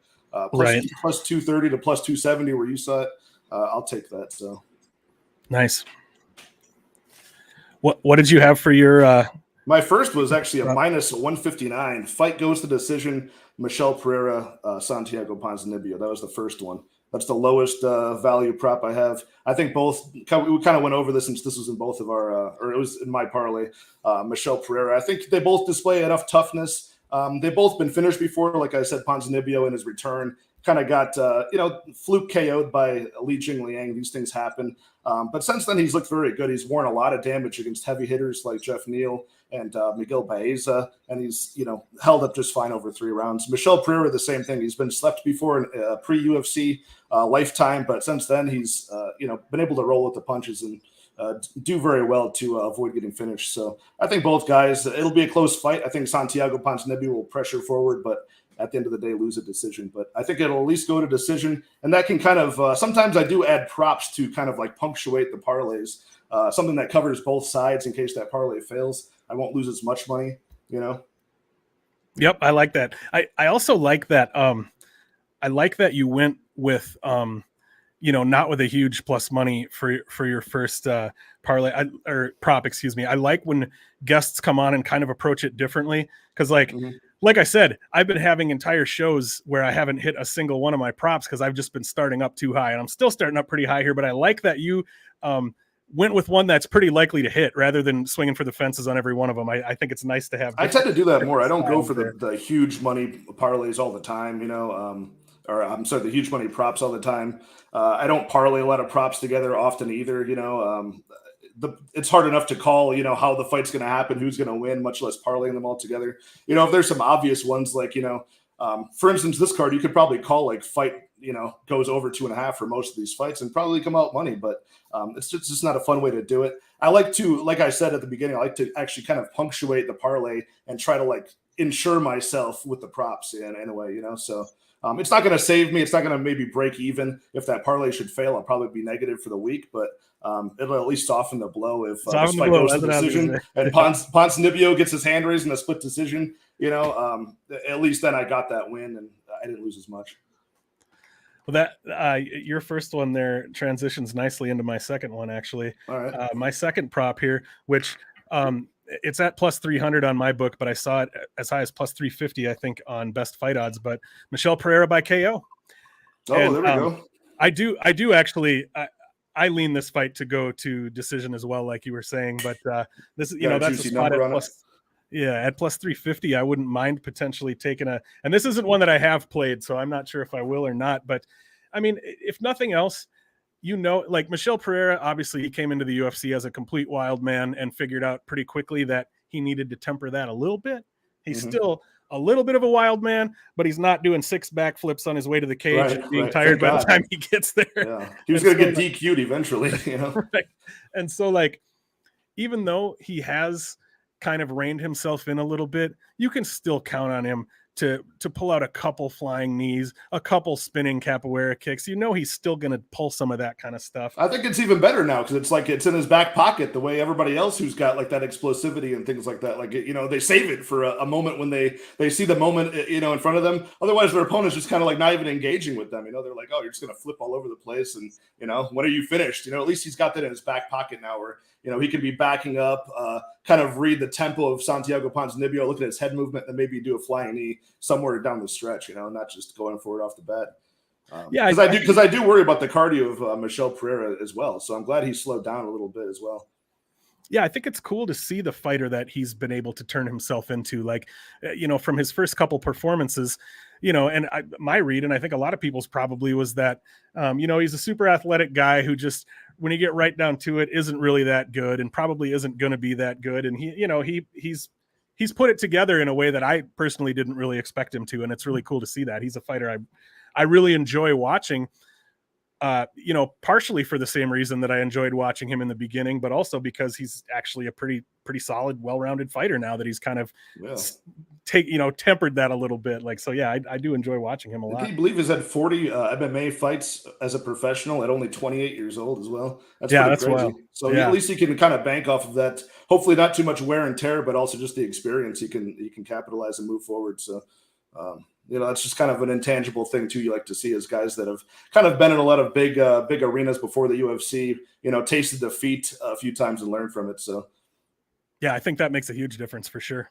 [SPEAKER 2] plus 230 to plus 270 where you saw it, I'll take that. So
[SPEAKER 1] nice. What did you have for your
[SPEAKER 2] my first was actually a minus 159. Fight goes to decision. Michelle Pereira, Santiago Ponzinibbio. That was the first one. That's the lowest value prop I have. I think we kind of went over this since this was in both of our, or it was in my parlay. Michelle Pereira. I think they both display enough toughness. They've both been finished before. Like I said, Ponzinibbio in his return kind of got, fluke KO'd by Li Jingliang. These things happen. But since then, he's looked very good. He's worn a lot of damage against heavy hitters like Jeff Neal and Miguel Baeza, and he's, held up just fine over 3 rounds. Michelle Pereira, the same thing. He's been slept before in pre-UFC lifetime, but since then, he's, been able to roll with the punches and do very well to avoid getting finished. So I think both guys, it'll be a close fight. I think Santiago Ponzinibbio will pressure forward, but at the end of the day, lose a decision. But I think it'll at least go to decision. And that can kind of, sometimes I do add props to kind of like punctuate the parlays, something that covers both sides in case that parlay fails. I won't lose as much money,
[SPEAKER 1] Yep, I like that. I also like that. I like that you went with, not with a huge plus money for your first parlay or prop, excuse me. I like when guests come on and kind of approach it differently because, like I said, I've been having entire shows where I haven't hit a single one of my props because I've just been starting up too high, and I'm still starting up pretty high here. But I like that you went with one that's pretty likely to hit rather than swinging for the fences on every one of them. I think it's nice to have.
[SPEAKER 2] I tend to do that more. I don't go for the huge money parlays all the time, or I'm sorry, the huge money props all the time. I don't parlay a lot of props together often either. It's hard enough to call, how the fight's going to happen, who's going to win, much less parlaying them all together. If there's some obvious ones like, for instance, this card, you could probably call like fight, goes over 2.5 for most of these fights and probably come out money, but it's just not a fun way to do it. I like to, like I said at the beginning, I like to actually kind of punctuate the parlay and try to like insure myself with the props in a way, so it's not going to save me. It's not going to maybe break even. If that parlay should fail, I'll probably be negative for the week, but it'll at least soften the blow if this fight goes to decision and Ponzinibbio gets his hand raised in a split decision, at least then I got that win and I didn't lose as much.
[SPEAKER 1] Well, that your first one there transitions nicely into my second one, actually.
[SPEAKER 2] All right.
[SPEAKER 1] My second prop here, which it's at plus 300 on my book, but I saw it as high as plus 350, I think, on Best Fight Odds. But Michelle Pereira by KO.
[SPEAKER 2] Oh, and, there we go.
[SPEAKER 1] I do actually. I lean this fight to go to decision as well, like you were saying. But this, that's a spot at plus. Yeah, at plus 350, I wouldn't mind potentially taking and this isn't one that I have played, so I'm not sure if I will or not. But I mean, if nothing else, like Michelle Pereira, obviously he came into the UFC as a complete wild man and figured out pretty quickly that he needed to temper that a little bit. He's still a little bit of a wild man, but he's not doing 6 backflips on his way to the cage and being tired by the time he gets there.
[SPEAKER 2] Yeah. He was going to get DQ'd eventually,
[SPEAKER 1] Right. And so, like, even though he has kind of reined himself in a little bit, you can still count on him to pull out a couple flying knees, a couple spinning capoeira kicks. He's still going to pull some of that kind of stuff.
[SPEAKER 2] I think it's even better now because it's in his back pocket the way everybody else who's got like that explosivity and things like that. Like, they save it for a moment when they see the moment, in front of them. Otherwise, their opponent's just kind of like not even engaging with them. They're like, oh, you're just going to flip all over the place. And, when are you finished? At least he's got that in his back pocket now where, he could be backing up, kind of read the tempo of Santiago Ponzinibbio, look at his head movement, and maybe do a flying knee somewhere down the stretch, not just going for it off the bat. Because I do worry about the cardio of Michel Pereira as well. So I'm glad he slowed down a little bit as well.
[SPEAKER 1] Yeah, I think it's cool to see the fighter that he's been able to turn himself into. Like, from his first couple performances, and my read, and I think a lot of people's probably was that, he's a super athletic guy who just, when you get right down to it, isn't really that good and probably isn't going to be that good. And he's put it together in a way that I personally didn't really expect him to. And it's really cool to see that. He's a fighter I really enjoy watching, partially for the same reason that I enjoyed watching him in the beginning, but also because he's actually a pretty solid, well-rounded fighter now that he's kind of tempered that a little bit. Like, so yeah, I do enjoy watching him a lot.
[SPEAKER 2] Can you believe he's had 40 MMA fights as a professional at only 28 years old as well? That's crazy.
[SPEAKER 1] Wild.
[SPEAKER 2] So at least he can kind of bank off of that. Hopefully not too much wear and tear, but also just the experience he can capitalize and move forward. So, that's just kind of an intangible thing too. You like to see as guys that have kind of been in a lot of big arenas before the UFC, tasted defeat a few times and learned from it. So,
[SPEAKER 1] yeah, I think that makes a huge difference for sure.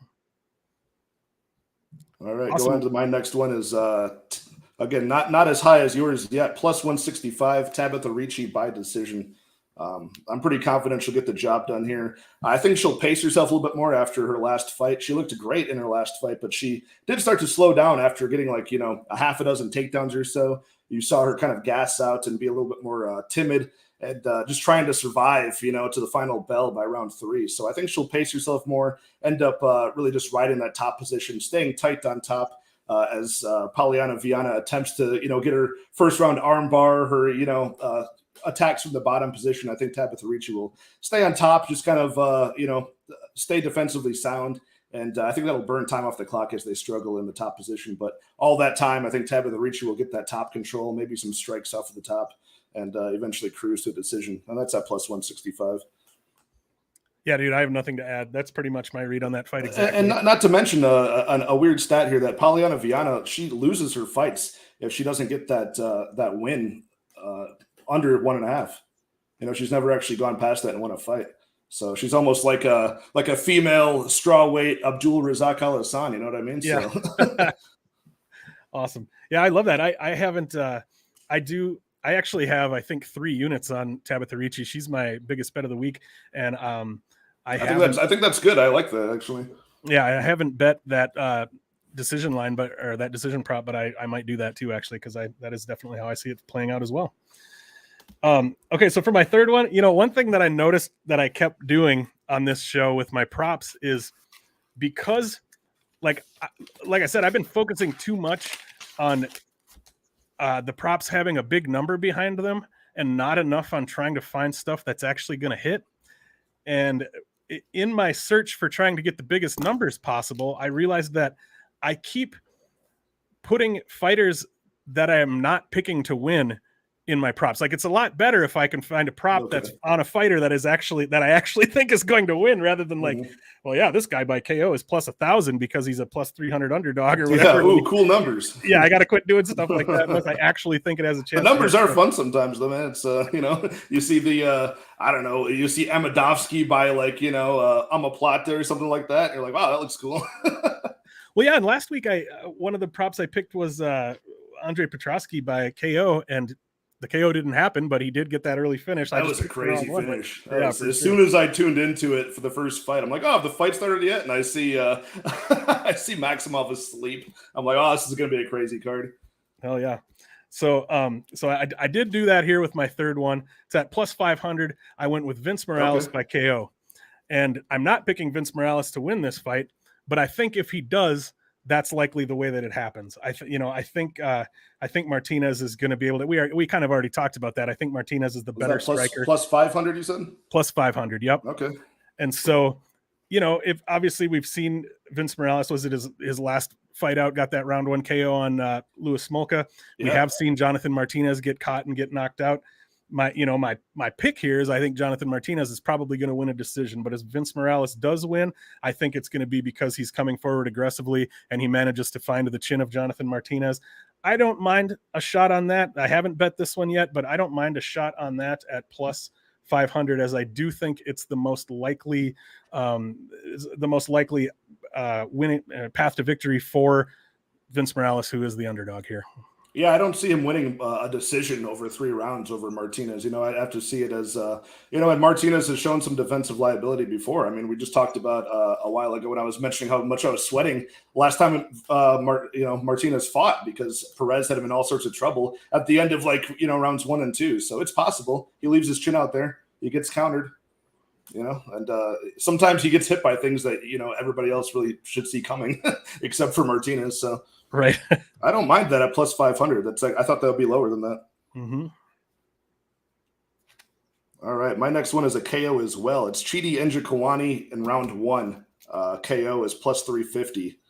[SPEAKER 2] All right, awesome. Go on to my next one is again not as high as yours yet. Plus 165, Tabitha Ricci by decision. I'm pretty confident she'll get the job done here. I think she'll pace herself a little bit more after her last fight. She looked great in her last fight, but she did start to slow down after getting a half a dozen takedowns or so. You saw her kind of gas out and be a little bit more timid and just trying to survive, to the final bell by round 3. So I think she'll pace herself more, end up really just riding that top position, staying tight on top as Polyana Viana attempts to, get her first round arm bar, her, attacks from the bottom position. I think Tabitha Ricci will stay on top, just kind of, stay defensively sound. And I think that'll burn time off the clock as they struggle in the top position. But all that time, I think Tabitha Ricci will get that top control, maybe some strikes off of the top, and eventually cruise to a decision. And that's at plus 165.
[SPEAKER 1] Yeah, dude, I have nothing to add. That's pretty much my read on that fight. Exactly.
[SPEAKER 2] And not to mention a weird stat here that Polyana Viana, she loses her fights if she doesn't get that win under 1.5. She's never actually gone past that and won a fight. So she's almost like a female strawweight Abdul Razak Al Hassan. You know what I mean?
[SPEAKER 1] Yeah.
[SPEAKER 2] So.
[SPEAKER 1] Awesome. Yeah, I love that. I haven't. I actually have, I think, 3 units on Tabitha Ricci. She's my biggest bet of the week, and I
[SPEAKER 2] think that's good. I like that actually.
[SPEAKER 1] Yeah, I haven't bet that decision line, or that decision prop, but I might do that too actually, because that is definitely how I see it playing out as well. Okay, so for my third one, one thing that I noticed that I kept doing on this show with my props is because, like I said, I've been focusing too much on the props having a big number behind them and not enough on trying to find stuff that's actually going to hit. And in my search for trying to get the biggest numbers possible, I realized that I keep putting fighters that I am not picking to win in my props. Like, it's a lot better if I can find a prop that's on a fighter that I actually think is going to win, rather than like, well, yeah, this guy by KO is plus 1,000 because he's a plus 300 underdog or whatever.
[SPEAKER 2] Yeah, cool numbers.
[SPEAKER 1] Yeah, I got to quit doing stuff like that unless I actually think it has a chance.
[SPEAKER 2] The numbers are fun sometimes, though, man. It's you see the you see Amadovsky by Amaplata or something like that. And you're like, wow, that looks cool.
[SPEAKER 1] Well, yeah, and last week one of the props I picked was Andre Petrosky by KO, and the KO didn't happen, but he did get that early finish.
[SPEAKER 2] That was a crazy finish. As soon as I tuned into it for the first fight, I'm like, oh, have the fight started yet? And I see I see Maximov asleep. I'm like, oh, this is going to be a crazy card.
[SPEAKER 1] Hell yeah. So I did do that here with my third one. It's at plus 500. I went with Vince Morales by KO. And I'm not picking Vince Morales to win this fight, but I think if he does, that's likely the way that it happens. I think Martinez is going to be able to. We kind of already talked about that. I think Martinez is the better striker.
[SPEAKER 2] Plus 500, you said?
[SPEAKER 1] Plus 500. Yep.
[SPEAKER 2] Okay.
[SPEAKER 1] And so, if obviously we've seen Vince Morales, was it his last fight out, got that round 1 KO on Louis Smolka. We have seen Jonathan Martinez get caught and get knocked out. My pick here is I think Jonathan Martinez is probably going to win a decision, but as Vince Morales does win, I think it's going to be because he's coming forward aggressively and he manages to find the chin of Jonathan Martinez. I don't mind a shot on that. I haven't bet this one yet, but I don't mind a shot on that at plus 500, as I do think it's the most likely winning path to victory for Vince Morales, who is the underdog here.
[SPEAKER 2] Yeah, I don't see him winning a decision over 3 rounds over Martinez. I have to see it as, and Martinez has shown some defensive liability before. I mean, we just talked about a while ago when I was mentioning how much I was sweating last time, Martinez fought because Perez had him in all sorts of trouble at the end of rounds 1 and 2. So it's possible he leaves his chin out there. He gets countered, and sometimes he gets hit by things that, everybody else really should see coming except for Martinez. So.
[SPEAKER 1] Right.
[SPEAKER 2] I don't mind that at plus 500. That's I thought that would be lower than that.
[SPEAKER 1] Mm-hmm.
[SPEAKER 2] All right. My next one is a KO as well. It's Chidi Njokuani in round 1. KO is plus 350.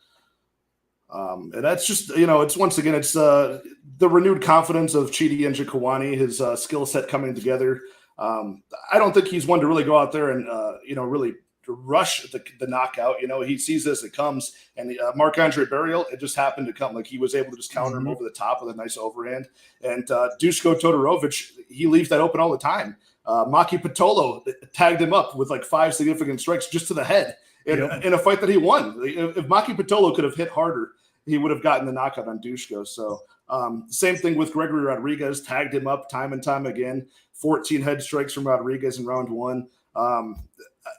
[SPEAKER 2] And that's just, it's once again, it's the renewed confidence of Chidi Njokuani, his skill set coming together. I don't think he's one to really go out there and, really rush the knockout. He sees as it comes, and Marc-Andre Barriel, it just happened to come. He was able to just counter him over the top with a nice overhand. And Duško Todorovic, he leaves that open all the time. Maki Pitolo tagged him up with 5 significant strikes just to the head in a fight that he won. If Maki Pitolo could have hit harder, he would have gotten the knockout on Duško. So same thing with Gregory Rodriguez, tagged him up time and time again. 14 head strikes from Rodriguez in round 1.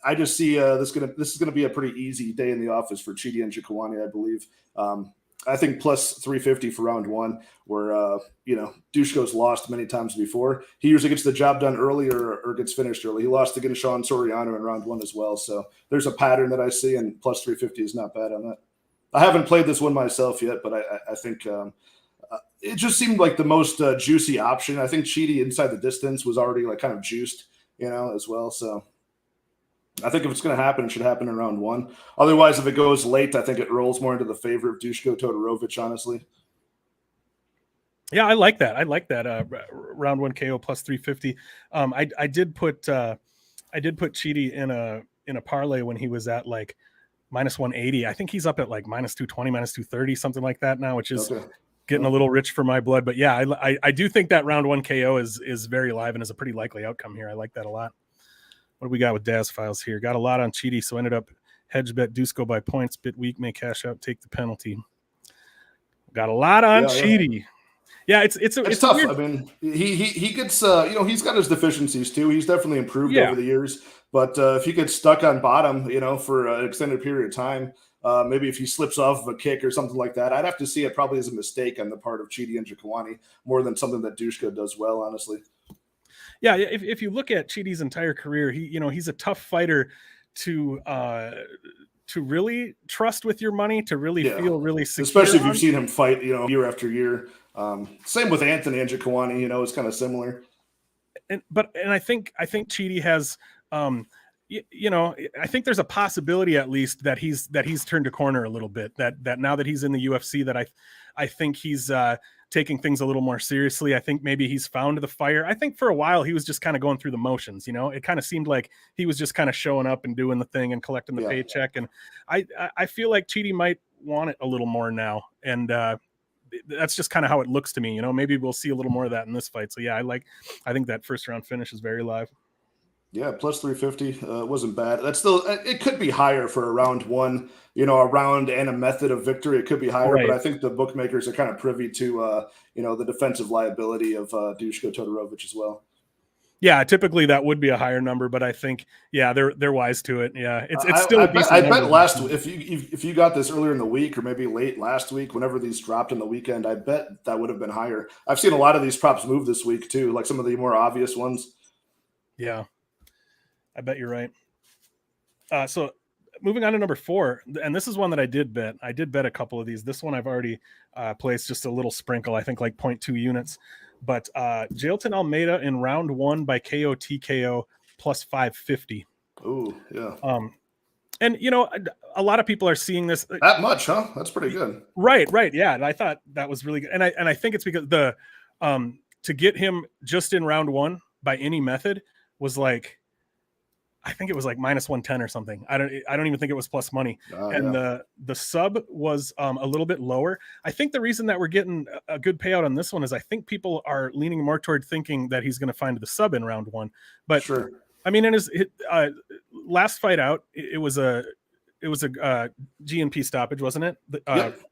[SPEAKER 2] I just see this is gonna be a pretty easy day in the office for Chidi Njokuani, I believe. I think plus 350 for round 1, where Duško's lost many times before. He usually gets the job done early or gets finished early. He lost against Sean Soriano in round 1 as well. So there's a pattern that I see, and plus 350 is not bad on that. I haven't played this one myself yet, but I think it just seemed like the most juicy option. I think Chidi inside the distance was already kind of juiced, as well. So I think if it's going to happen, it should happen in round 1. Otherwise, if it goes late, I think it rolls more into the favor of Duško Todorovic, honestly.
[SPEAKER 1] Yeah, I like that. Round 1 KO plus 350. I did put Chidi in a parlay when he was at minus 180. I think he's up at minus 220, minus 230, something like that now, which is getting a little rich for my blood. But yeah, I do think that round 1 KO is very live and is a pretty likely outcome here. I like that a lot. What do we got with Daz Files here? Got a lot on Chidi, so ended up hedge bet Duško by points. Bit weak, may cash out, take the penalty. Got a lot on Chidi. Yeah, it's
[SPEAKER 2] tough.
[SPEAKER 1] Weird...
[SPEAKER 2] I mean, he gets he's got his deficiencies too. He's definitely improved over the years. But if he gets stuck on bottom, for an extended period of time, maybe if he slips off of a kick or something like that, I'd have to see it probably as a mistake on the part of Chidi Njokuani more than something that Duško does well, honestly.
[SPEAKER 1] Yeah, if you look at Chidi's entire career, he's a tough fighter to really trust with your money, to really feel really secure.
[SPEAKER 2] Especially if you've seen him fight, year after year. Same with Anthony Njokuani, it's kind of similar.
[SPEAKER 1] And I think Chidi has, I think there's a possibility at least that he's turned a corner a little bit. That now that he's in the UFC, that I think he's taking things a little more seriously. I think maybe he's found the fire. I think for a while he was just kind of going through the motions. It kind of seemed like he was just kind of showing up and doing the thing and collecting the paycheck. And I feel like Chidi might want it a little more now. And that's just kind of how it looks to me. Maybe we'll see a little more of that in this fight. So yeah, I think that first round finish is very live.
[SPEAKER 2] Yeah, plus 350 wasn't bad. That's still, it could be higher for a round 1, a round and a method of victory. It could be higher, but I think the bookmakers are kind of privy to, the defensive liability of Duško Todorovic as well.
[SPEAKER 1] Yeah, typically that would be a higher number, but I think, they're wise to it. Yeah, it's still.
[SPEAKER 2] I bet if you got this earlier in the week or maybe late last week, whenever these dropped in the weekend, I bet that would have been higher. I've seen a lot of these props move this week too, like some of the more obvious ones.
[SPEAKER 1] Yeah. I bet you're right. So moving on to number 4, and this is one that I did bet. I did bet a couple of these. This one I've already placed just a little sprinkle, I think 0.2 units. But Jailton Almeida in round 1 by KO TKO plus 550.
[SPEAKER 2] Ooh, yeah.
[SPEAKER 1] And, a lot of people are seeing this.
[SPEAKER 2] That much, huh? That's pretty good.
[SPEAKER 1] Right. Yeah. And I thought that was really good. And I think it's because to get him just in round one by any method was like, I think it was like minus 110 or something. I don't even think it was plus money. And the sub was a little bit lower. I think the reason that we're getting a good payout on this one is I think people are leaning more toward thinking that he's going to find the sub in round one. But
[SPEAKER 2] sure.
[SPEAKER 1] I mean, in his last fight out, it was a GNP stoppage, wasn't it?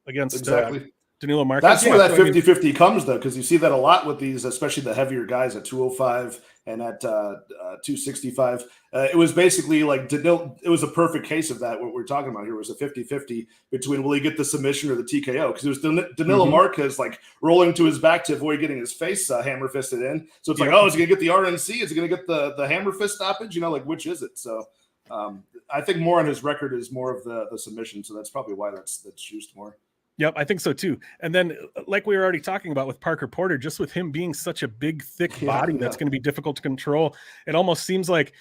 [SPEAKER 1] Against
[SPEAKER 2] exactly.
[SPEAKER 1] Danilo Marquez.
[SPEAKER 2] That's where that 50-50 comes, though, because you see that a lot with these, especially the heavier guys at 205 and at 265. It was basically like it was a perfect case of that. What we're talking about here was a 50-50 between will he get the submission or the TKO, because it was Danilo Marquez like rolling to his back to avoid getting his face hammer fisted in. So it's like, oh, is he going to get the RNC? Is he going to get the hammer fist stoppage? Like, which is it? So I think more on his record is more of the submission. So that's probably why that's juiced more.
[SPEAKER 1] Yep, I think so too. And then, like we were already talking about with Parker Porter, just with him being such a big, thick body that's going to be difficult to control, it almost seems like,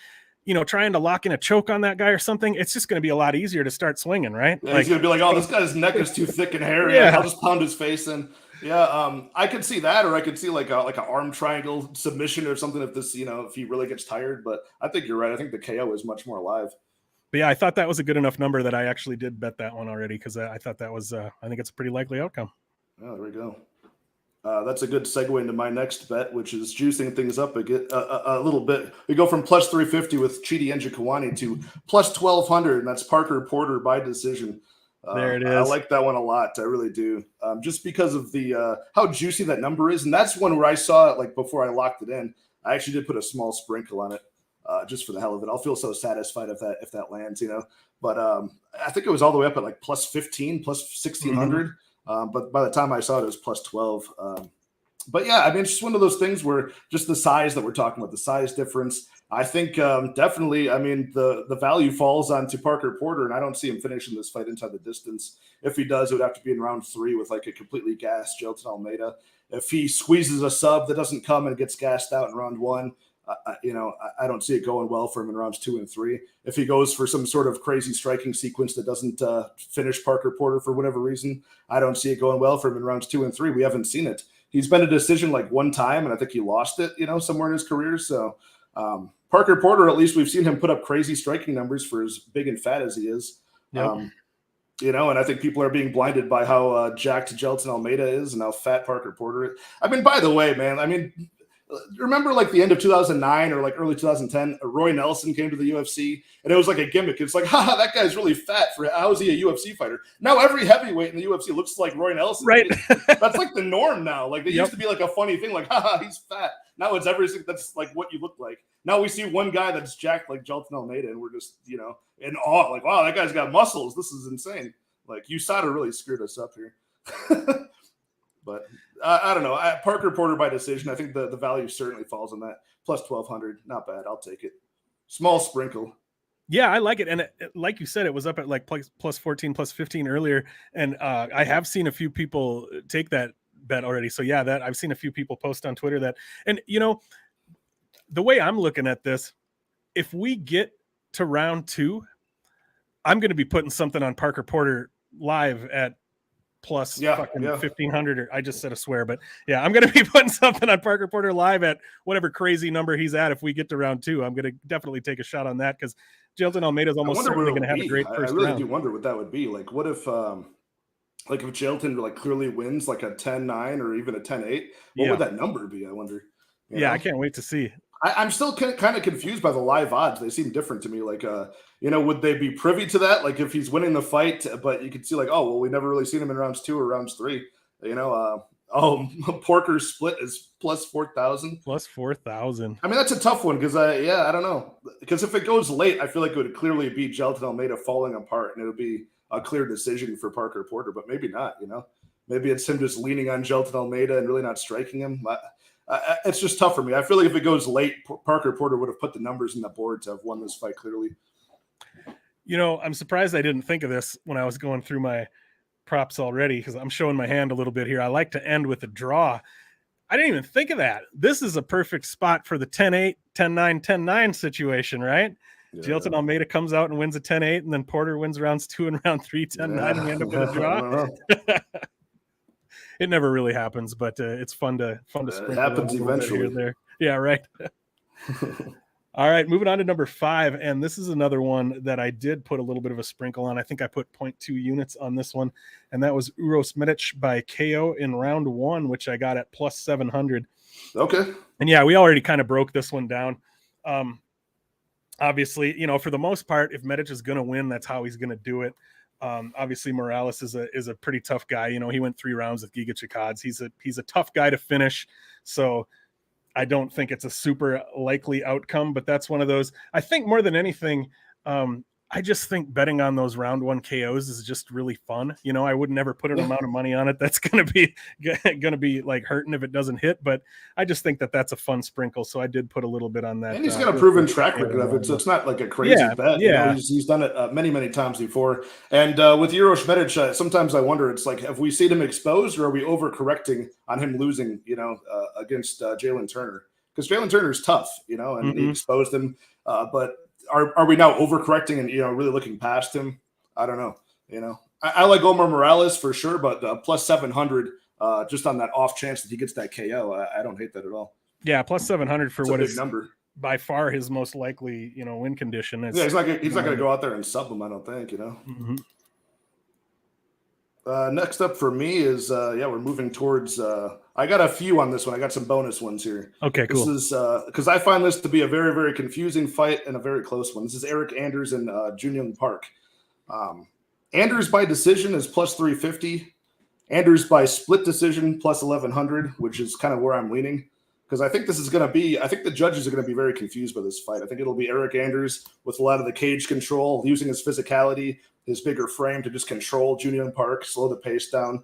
[SPEAKER 1] trying to lock in a choke on that guy or something, it's just going to be a lot easier to start swinging, right?
[SPEAKER 2] Yeah, he's going to be like, oh, this guy's neck is too thick and hairy.
[SPEAKER 1] Yeah.
[SPEAKER 2] I'll just pound his face in. Yeah, I could see that, or I could see like an arm triangle submission or something if this, if he really gets tired. But I think you're right. I think the KO is much more alive.
[SPEAKER 1] But yeah, I thought that was a good enough number that I actually did bet that one already, because I thought that was, I think it's a pretty likely outcome.
[SPEAKER 2] Oh, there we go. That's a good segue into my next bet, which is juicing things up a little bit. We go from plus 350 with Chidi Njokuani to plus 1,200, and that's Parker Porter by decision.
[SPEAKER 1] There it is.
[SPEAKER 2] I like that one a lot. I really do. Just because of the how juicy that number is. And that's one where I saw it like before I locked it in. I actually did put a small sprinkle on it. Just for the hell of it. I'll feel so satisfied if that lands, But I think it was all the way up at like plus 15, plus 1,600. But by the time I saw it was plus 12. But yeah, I mean, it's just one of those things where just the size that we're talking about, the size difference. I think definitely, I mean, the value falls onto Parker Porter, and I don't see him finishing this fight inside the distance. If he does, it would have to be in round 3 with like a completely gassed Jailton Almeida. If he squeezes a sub that doesn't come and gets gassed out in round 1, I don't see it going well for him in rounds 2 and 3. If he goes for some sort of crazy striking sequence that doesn't finish Parker Porter for whatever reason, I don't see it going well for him in rounds 2 and 3. We haven't seen it. He's been a decision like one time, and I think he lost it, somewhere in his career. So Parker Porter, at least we've seen him put up crazy striking numbers for as big and fat as he is.
[SPEAKER 1] Yep.
[SPEAKER 2] And I think people are being blinded by how jacked Jailton Almeida is and how fat Parker Porter is. I mean, by the way, man, remember like the end of 2009 or like early 2010, Roy Nelson came to the UFC and it was like a gimmick. It's like, that guy's really fat. How is he a UFC fighter? Now every heavyweight in the UFC looks like Roy Nelson.
[SPEAKER 1] Right.
[SPEAKER 2] That's like the norm now. Like they used to be like a funny thing, like, he's fat. Now it's everything that's like what you look like. Now we see one guy that's jacked like Jailton Almeida and we're just, in awe. Like, wow, that guy's got muscles. This is insane. Like USADA really screwed us up here. But I don't know. Parker Porter by decision. I think the value certainly falls on that. Plus 1,200. Not bad. I'll take it. Small sprinkle.
[SPEAKER 1] Yeah, I like it. And like you said, it was up at like plus 14, plus 15 earlier. And I have seen a few people take that bet already. So yeah, that I've seen a few people post on Twitter that, and the way I'm looking at this, if we get to round 2, I'm going to be putting something on Parker Porter live at plus 1,500, or I just said a swear, but yeah, I'm going to be putting something on Parker Porter live at whatever crazy number he's at. If we get to round 2, I'm going to definitely take a shot on that, because Jailton Almeida is almost certainly going to have a great first round.
[SPEAKER 2] I really do wonder what that would be. Like, what if, like if Jailton like clearly wins like a 10-9 or even a 10-8, what would that number be? I wonder.
[SPEAKER 1] I can't wait to see.
[SPEAKER 2] I'm still kind of confused by the live odds. They seem different to me. Like, would they be privy to that? Like, if he's winning the fight, but you could see, like, oh, well, we never really seen him in rounds 2 or rounds 3. Porker's split is plus 4,000.
[SPEAKER 1] Plus 4,000.
[SPEAKER 2] I mean, that's a tough one because, I don't know. Because if it goes late, I feel like it would clearly be Jailton Almeida falling apart, and it would be a clear decision for Parker Porter, but maybe not. Maybe it's him just leaning on Jailton Almeida and really not striking him. It's just tough for me. I feel like if it goes late, Parker Porter would have put the numbers in the board to have won this fight clearly.
[SPEAKER 1] I'm surprised I didn't think of this when I was going through my props already, because I'm showing my hand a little bit here. I like to end with a draw. I didn't even think of that. This is a perfect spot for the 10-8, 10-9, 10-9 situation, right?
[SPEAKER 2] Yeah.
[SPEAKER 1] Jailton Almeida comes out and wins a 10-8, and then Porter wins rounds 2 and round 3, 10-9, and we end up in a draw. It never really happens, but it's fun to sprinkle
[SPEAKER 2] it happens eventually.
[SPEAKER 1] There. Yeah, right. All right, moving on to number 5, and this is another one that I did put a little bit of a sprinkle on. I think I put 0.2 units on this one, and that was Uros Medic by KO in round 1, which I got at plus 700.
[SPEAKER 2] Okay.
[SPEAKER 1] And yeah, we already kind of broke this one down. Obviously, for the most part, if Medic is going to win, that's how he's going to do it. Obviously, Morales is a pretty tough guy. He went 3 rounds with Giga Chikadze. He's a tough guy to finish. So I don't think it's a super likely outcome, but that's one of those. I think more than anything, I just think betting on those round 1 KOs is just really fun. I would never put an amount of money on it that's going to be like hurting if it doesn't hit, but I just think that that's a fun sprinkle. So I did put a little bit on that.
[SPEAKER 2] And he's got a proven track record of it, so it's not like a crazy bet.
[SPEAKER 1] Yeah.
[SPEAKER 2] He's done it many, many times before. And with Uros Medic, sometimes I wonder, it's like, have we seen him exposed, or are we overcorrecting on him losing, against Jalen Turner? Because Jalen Turner's tough, and he exposed him, but are we now overcorrecting and really looking past him? I don't know. I like Omar Morales for sure, but plus 700 just on that off chance that he gets that KO, I don't hate that at all.
[SPEAKER 1] Yeah, plus 700 for what is
[SPEAKER 2] number
[SPEAKER 1] by far his most likely win condition.
[SPEAKER 2] Yeah, he's not going to go out there and sub him, I don't think.
[SPEAKER 1] Mm-hmm.
[SPEAKER 2] Next up for me is we're moving towards. I got a few on this one. I got some bonus ones here.
[SPEAKER 1] Okay, cool.
[SPEAKER 2] This is because I find this to be a very, very confusing fight and a very close one. This is Erik Anders and Junyoung Park. Anders by decision is plus 350. Anders by split decision plus 1100, which is kind of where I'm leaning, because I think this is going to be. I think the judges are going to be very confused by this fight. I think it'll be Erik Anders with a lot of the cage control, using his physicality, his bigger frame to just control Junyoung Park, slow the pace down.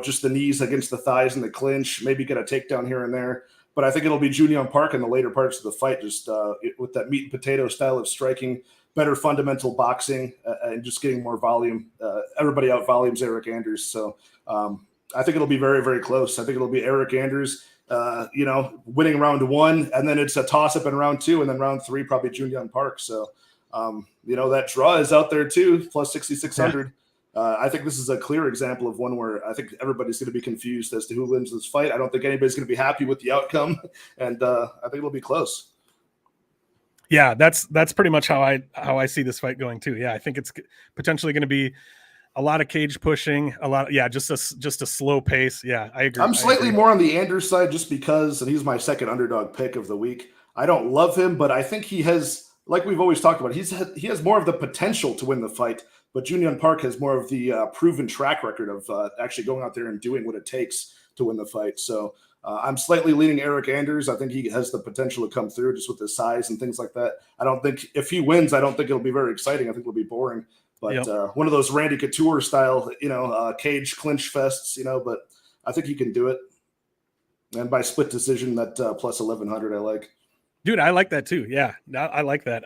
[SPEAKER 2] Just the knees against the thighs in the clinch, maybe get a takedown here and there. But I think it'll be Junyoung Park in the later parts of the fight, just with that meat and potato style of striking, better fundamental boxing, and just getting more volume. Everybody out volumes Erik Anders. So I think it'll be very, very close. I think it'll be Erik Anders, winning round 1, and then it's a toss-up in round 2, and then round 3, probably Junyoung Park. So, that draw is out there too, plus 6,600. Yeah. I think this is a clear example of one where I think everybody's going to be confused as to who wins this fight. I don't think anybody's going to be happy with the outcome, and I think it'll be close.
[SPEAKER 1] Yeah, that's pretty much how I see this fight going too. Yeah, I think it's potentially going to be a lot of cage pushing, just a slow pace. Yeah, I agree.
[SPEAKER 2] I'm slightly more on the Anders side just because, and he's my second underdog pick of the week. I don't love him, but I think he has, like we've always talked about, he has more of the potential to win the fight. But Junyoung Park has more of the proven track record of actually going out there and doing what it takes to win the fight. So I'm slightly leaning Erik Anders. I think he has the potential to come through just with his size and things like that. I don't think if he wins, I don't think it'll be very exciting. I think it'll be boring. But one of those Randy Couture style, cage clinch fests, but I think he can do it. And by split decision, that plus 1,100, I like.
[SPEAKER 1] Dude, I like that too. Yeah, I like that.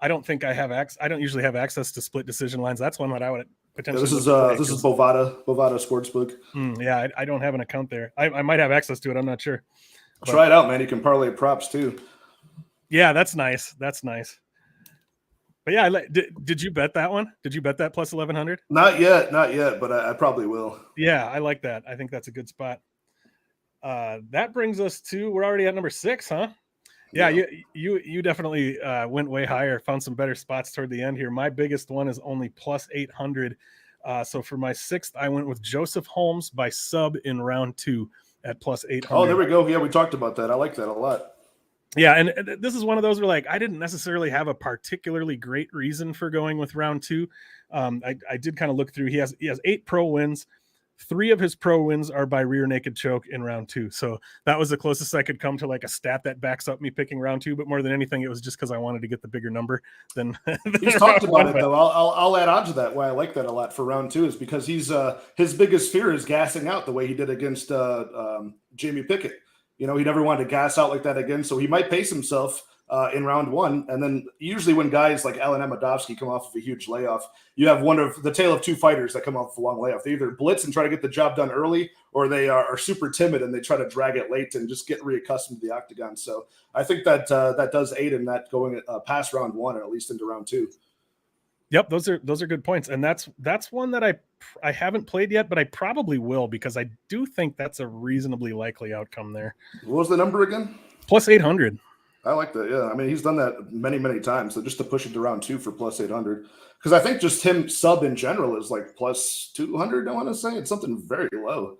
[SPEAKER 1] I don't think I have I don't usually have access to split decision lines. That's one that I would potentially.
[SPEAKER 2] Yeah, this is Bovada Sportsbook.
[SPEAKER 1] Yeah, I don't have an account there. I might have access to it. I'm not sure.
[SPEAKER 2] But try it out, man. You can parlay props too.
[SPEAKER 1] Yeah, that's nice. That's nice. But yeah, did you bet that one? Did you bet that plus 1,100? Not yet,
[SPEAKER 2] but I probably will.
[SPEAKER 1] Yeah, I like that. I think that's a good spot. That brings us to, we're already at number 6, huh? Yeah, you definitely went way higher, found some better spots toward the end here. My biggest one is only plus 800. So for my 6th, I went with Joseph Holmes by sub in round 2 at plus 800. Oh,
[SPEAKER 2] there we go. Yeah, we talked about that. I like that a lot.
[SPEAKER 1] Yeah, and this is one of those where I didn't necessarily have a particularly great reason for going with round 2. I did kind of look through. He has 8 pro wins. 3 of his pro wins are by rear naked choke in round 2. So that was the closest I could come to a stat that backs up me picking round 2. But more than anything, it was just because I wanted to get the bigger number than.
[SPEAKER 2] He's talked about it though. I'll add on to that. Why I like that a lot for round 2 is because he's his biggest fear is gassing out the way he did against Jamie Pickett. He never wanted to gas out like that again. So he might pace himself in round one. And then usually when guys like Alan Amadovsky come off of a huge layoff, you have one of the tale of two fighters that come off of a long layoff. They either blitz and try to get the job done early, or they are super timid and they try to drag it late and just get reaccustomed to the octagon. So I think that that does aid in that going past round one, or at least into round two.
[SPEAKER 1] Yep, those are good points, and that's one that I haven't played yet, but I probably will, because I do think that's a reasonably likely outcome there.
[SPEAKER 2] What was the number again?
[SPEAKER 1] Plus 800.
[SPEAKER 2] I like that. Yeah, I mean, he's done that many times. So just to push it to round two for plus 800, because I think just him sub in general is like plus 200. I want to say it's something very low.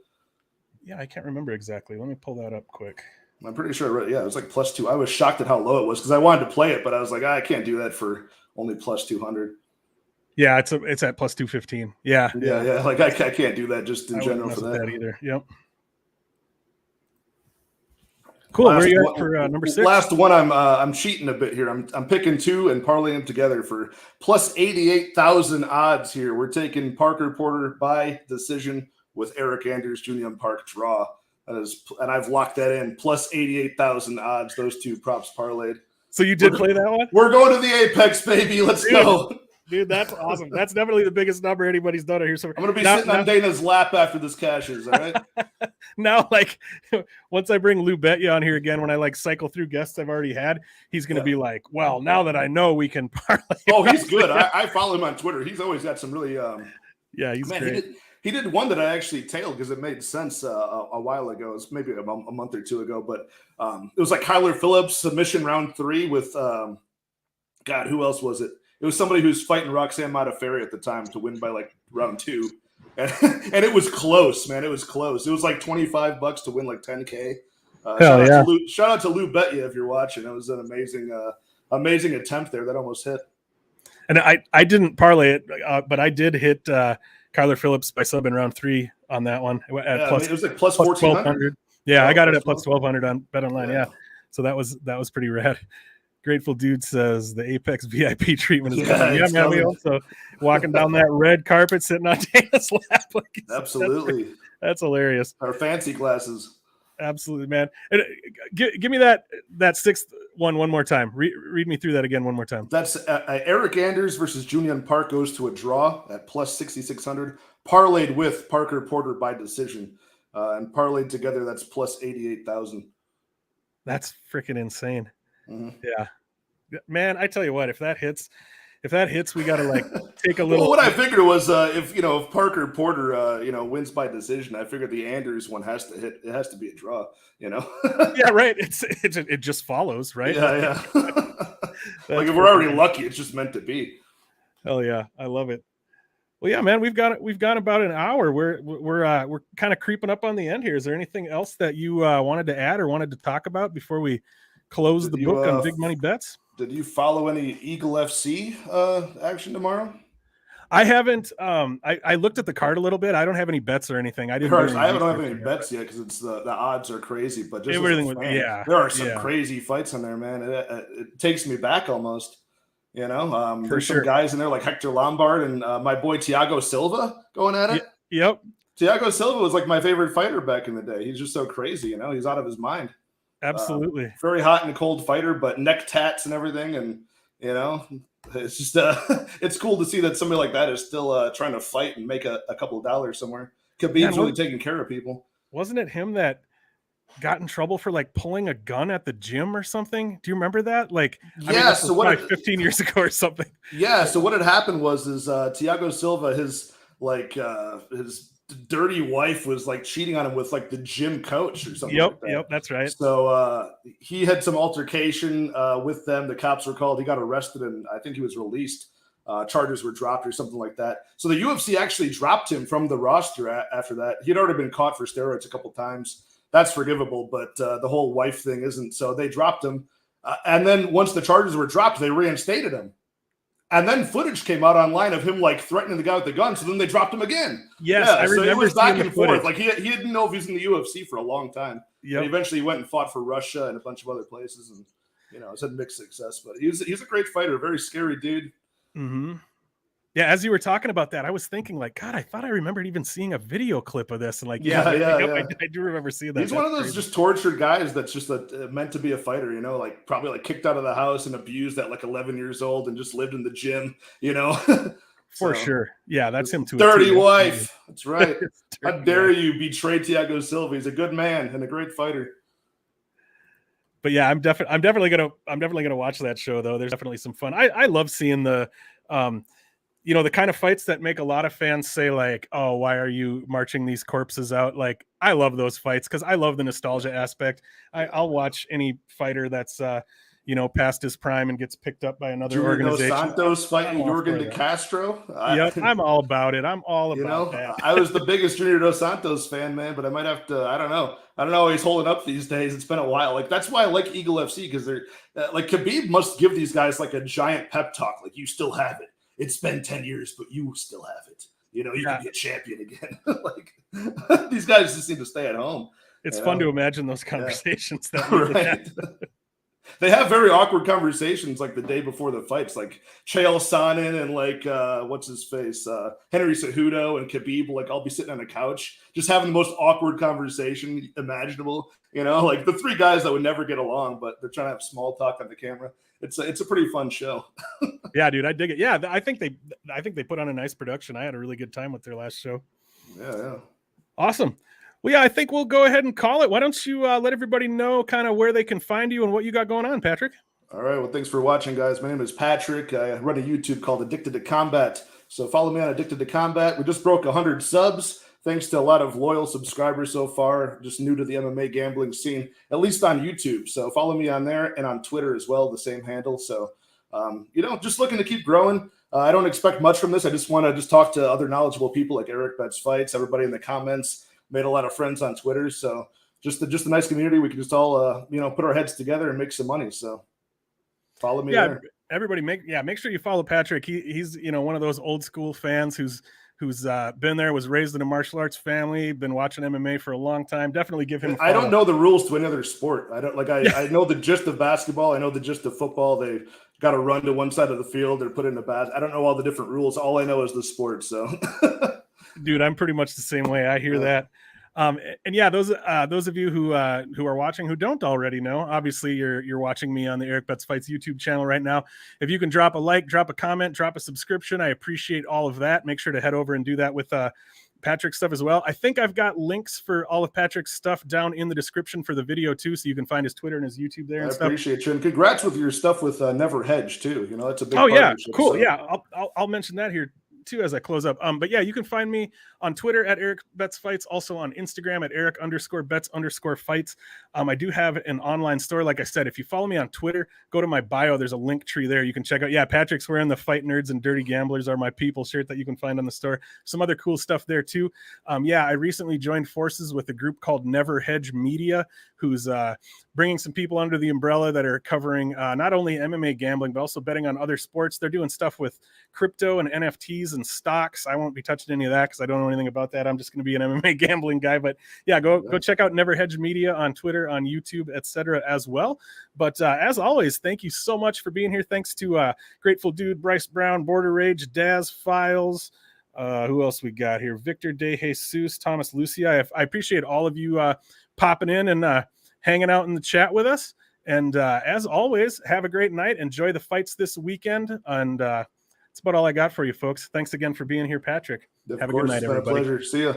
[SPEAKER 1] Yeah, I can't remember exactly. Let me pull that up quick.
[SPEAKER 2] I'm pretty sure. Yeah, it was like plus 2. I was shocked at how low it was because I wanted to play it, but I was like, I can't do that for only plus 200.
[SPEAKER 1] Yeah, it's at plus 215. Yeah.
[SPEAKER 2] Like I can't do that just in general for that
[SPEAKER 1] either. Yep. Cool. Where are you at for number 6?
[SPEAKER 2] Last one. I'm cheating a bit here. I'm picking 2 and parlaying them together for plus 88,000 odds here. We're taking Parker Porter by decision with Erik Anders Jr. Park draw. And I've locked that in plus 88,000 odds. Those 2 props parlayed.
[SPEAKER 1] So you did play that one?
[SPEAKER 2] We're going to the Apex, baby. Let's go.
[SPEAKER 1] Dude, that's awesome. That's definitely the biggest number anybody's done here. So
[SPEAKER 2] I'm going to be sitting on Dana's lap after this cashes, all right?
[SPEAKER 1] Now, like, once I bring Lou Betya on here again, when I like cycle through guests I've already had, he's going to be like, well, now that I know we can parlay.
[SPEAKER 2] Oh, he's good. I follow him on Twitter. He's always got some really
[SPEAKER 1] yeah, he's great.
[SPEAKER 2] He did one that I actually tailed because it made sense a while ago. It was maybe a month or 2 ago, but it was like Kyler Phillips submission round 3 with God, who else was it? It was somebody who's fighting Roxanne Modafferi at the time to win by like round 2. And it was close, man. It was close. It was like $25 to win like 10K. Shout out to Lou Betya if you're watching. It was an amazing attempt there that almost hit.
[SPEAKER 1] And I didn't parlay it, but I did hit Kyler Phillips by sub in round 3 on that one. It
[SPEAKER 2] was like plus 1,400.
[SPEAKER 1] Yeah, I got it at plus 1,200 on BetOnline. Yeah, so that was pretty rad. Grateful Dude says the Apex VIP treatment is coming. Yeah, man, we also walking down that red carpet, sitting on Dana's lap. Like,
[SPEAKER 2] absolutely,
[SPEAKER 1] that's hilarious.
[SPEAKER 2] Our fancy glasses.
[SPEAKER 1] Absolutely, man. And give me that 6th one more time. Read me through that again one more time.
[SPEAKER 2] That's Erik Anders versus Junior Park goes to a draw at plus 6,600. Parlayed with Parker Porter by decision, and parlayed together, that's plus 88,000. That's
[SPEAKER 1] freaking insane.
[SPEAKER 2] Mm-hmm.
[SPEAKER 1] Yeah, man. I tell you what, if that hits, we got to like take a little.
[SPEAKER 2] Well, what I figured was if Parker Porter wins by decision, I figured the Anders one has to hit. It has to be a draw.
[SPEAKER 1] Yeah, right. It just follows, right?
[SPEAKER 2] Yeah. Like if we're already lucky, it's just meant to be.
[SPEAKER 1] Hell yeah, I love it. Well, yeah, man, we've got about an hour. We're kind of creeping up on the end here. Is there anything else that you wanted to add or wanted to talk about before we close the book on big money bets?
[SPEAKER 2] Did you follow any Eagle FC action tomorrow?
[SPEAKER 1] I haven't. I looked at the card a little bit. I don't have any bets or anything. I don't
[SPEAKER 2] have any bets yet because it's the odds are crazy. But just there are some crazy fights in there, man. It takes me back almost. There's some guys in there like Hector Lombard and my boy Thiago Silva going at it.
[SPEAKER 1] Yep.
[SPEAKER 2] Thiago Silva was like my favorite fighter back in the day. He's just so crazy. He's out of his mind.
[SPEAKER 1] Absolutely.
[SPEAKER 2] Very hot and cold fighter, but neck tats and everything. And, it's just, it's cool to see that somebody like that is still trying to fight and make a couple of dollars somewhere. Khabib's really taking care of people.
[SPEAKER 1] Wasn't it him that got in trouble for like pulling a gun at the gym or something? Do you remember that? Like,
[SPEAKER 2] yeah, so what
[SPEAKER 1] 15 years ago or something.
[SPEAKER 2] Yeah. So what had happened was Thiago Silva, his dirty wife was like cheating on him with like the gym coach or something.
[SPEAKER 1] Yep, that's right.
[SPEAKER 2] So he had some altercation with them. The cops were called. He got arrested, and I think he was released. Charges were dropped or something like that. So the UFC actually dropped him from the roster after that. He'd already been caught for steroids a couple times. That's forgivable, but the whole wife thing isn't. So they dropped him. And then once the charges were dropped, they reinstated him. And then footage came out online of him like threatening the guy with the gun. So then they dropped him again.
[SPEAKER 1] Yes, I remember.
[SPEAKER 2] So it was back and forth. Like he didn't know if he was in the UFC for a long time. Yeah. Eventually, he went and fought for Russia and a bunch of other places, and it's had mixed success. But he's a great fighter, a very scary dude.
[SPEAKER 1] Mm-hmm. Yeah, as you were talking about that, I was thinking like, God, I thought I remembered even seeing a video clip of this. And like, I do remember seeing that.
[SPEAKER 2] He's one of those just tortured guys that's just meant to be a fighter, you know, like probably like kicked out of the house and abused at like 11 years old and just lived in the gym, you know.
[SPEAKER 1] For sure. Yeah, that's him too.
[SPEAKER 2] Dirty wife. That's right. How dare you betray Thiago Silva? He's a good man and a great fighter.
[SPEAKER 1] But yeah, I'm definitely gonna watch that show though. There's definitely some fun. I love seeing the the kind of fights that make a lot of fans say like, oh, why are you marching these corpses out? Like, I love those fights because I love the nostalgia aspect. I'll watch any fighter that's past his prime and gets picked up by another organization.
[SPEAKER 2] Dos Santos fighting Jorgen De Castro.
[SPEAKER 1] Yep, I'm all about it. I'm all about that.
[SPEAKER 2] I was the biggest Junior Dos Santos fan, man, but I might have to. I don't know how he's holding up these days. It's been a while. Like, that's why I like Eagle FC, because they're like, Khabib must give these guys like a giant pep talk. Like, you still have it. It's been 10 years, but you still have it. You can be a champion again. Like, these guys just need to stay at home.
[SPEAKER 1] It's fun to imagine those conversations.
[SPEAKER 2] Right. They have very awkward conversations like the day before the fights, like Chael Sonnen and like what's his face, Henry Cejudo and Khabib. Like, I'll be sitting on a couch just having the most awkward conversation imaginable. Like the three guys that would never get along, but they're trying to have small talk on the camera. It's a pretty fun show.
[SPEAKER 1] Yeah, dude, I dig it. Yeah, I think they put on a nice production. I had a really good time with their last show.
[SPEAKER 2] Yeah.
[SPEAKER 1] Awesome. Well, yeah, I think we'll go ahead and call it. Why don't you let everybody know kind of where they can find you and what you got going on, Patrick?
[SPEAKER 2] All right. Well, thanks for watching, guys. My name is Patrick. I run a YouTube called Addicted2Combat. So follow me on Addicted2Combat. We just broke 100 subs. Thanks to a lot of loyal subscribers so far, just new to the MMA gambling scene, at least on YouTube. So follow me on there and on Twitter as well, the same handle. So, just looking to keep growing. I don't expect much from this. I just want to talk to other knowledgeable people like Erik Bets Fights, everybody in the comments. Made a lot of friends on Twitter, so just a nice community. We can just all put our heads together and make some money. So follow me there.
[SPEAKER 1] Everybody make sure you follow Patrick. He's one of those old school fans who's been there, was raised in a martial arts family, been watching MMA for a long time. Definitely give him a follow.
[SPEAKER 2] I don't know the rules to any other sport. I know the gist of basketball. I know the gist of football. They got to run to one side of the field. They're put in the basket. I don't know all the different rules. All I know is the sport. So
[SPEAKER 1] dude, I'm pretty much the same way. I hear that. And yeah, those of you who are watching who don't already know, obviously you're watching me on the Erik Bets Fights YouTube channel right now. If you can drop a like, drop a comment, drop a subscription, I appreciate all of that. Make sure to head over and do that with Patrick's stuff as well. I think I've got links for all of Patrick's stuff down in the description for the video too, so you can find his Twitter and his YouTube there. And
[SPEAKER 2] I appreciate you, and congrats with your stuff with Never Hedge too. That's a big.
[SPEAKER 1] Oh yeah, cool. So. Yeah, I'll mention that here too as I close up. But yeah, you can find me on Twitter at Erik Bets Fights, also on Instagram at Erik_Bets_Fights. I do have an online store. Like I said, if you follow me on Twitter, go to my bio. There's a link tree there. You can check out. Yeah, Patrick's wearing the Fight Nerds and Dirty Gamblers Are My People shirt that you can find on the store. Some other cool stuff there too. I recently joined forces with a group called Never Hedge Media, who's bringing some people under the umbrella that are covering not only MMA gambling, but also betting on other sports. They're doing stuff with crypto and NFTs and stocks. I won't be touching any of that because I don't know anything about that. I'm just going to be an MMA gambling guy. But yeah, go check out Never Hedge Media on Twitter, on YouTube, etc. as well. But as always, thank you so much for being here. Thanks to Grateful Dude, Bryce Brown, Border Rage, Daz Files. Who else we got here? Victor De Jesus, Thomas Lucia. I appreciate all of you popping in and hanging out in the chat with us. And as always, have a great night. Enjoy the fights this weekend. And that's about all I got for you, folks. Thanks again for being here, Patrick. Have a good night, everybody.
[SPEAKER 2] It's been a pleasure. See ya.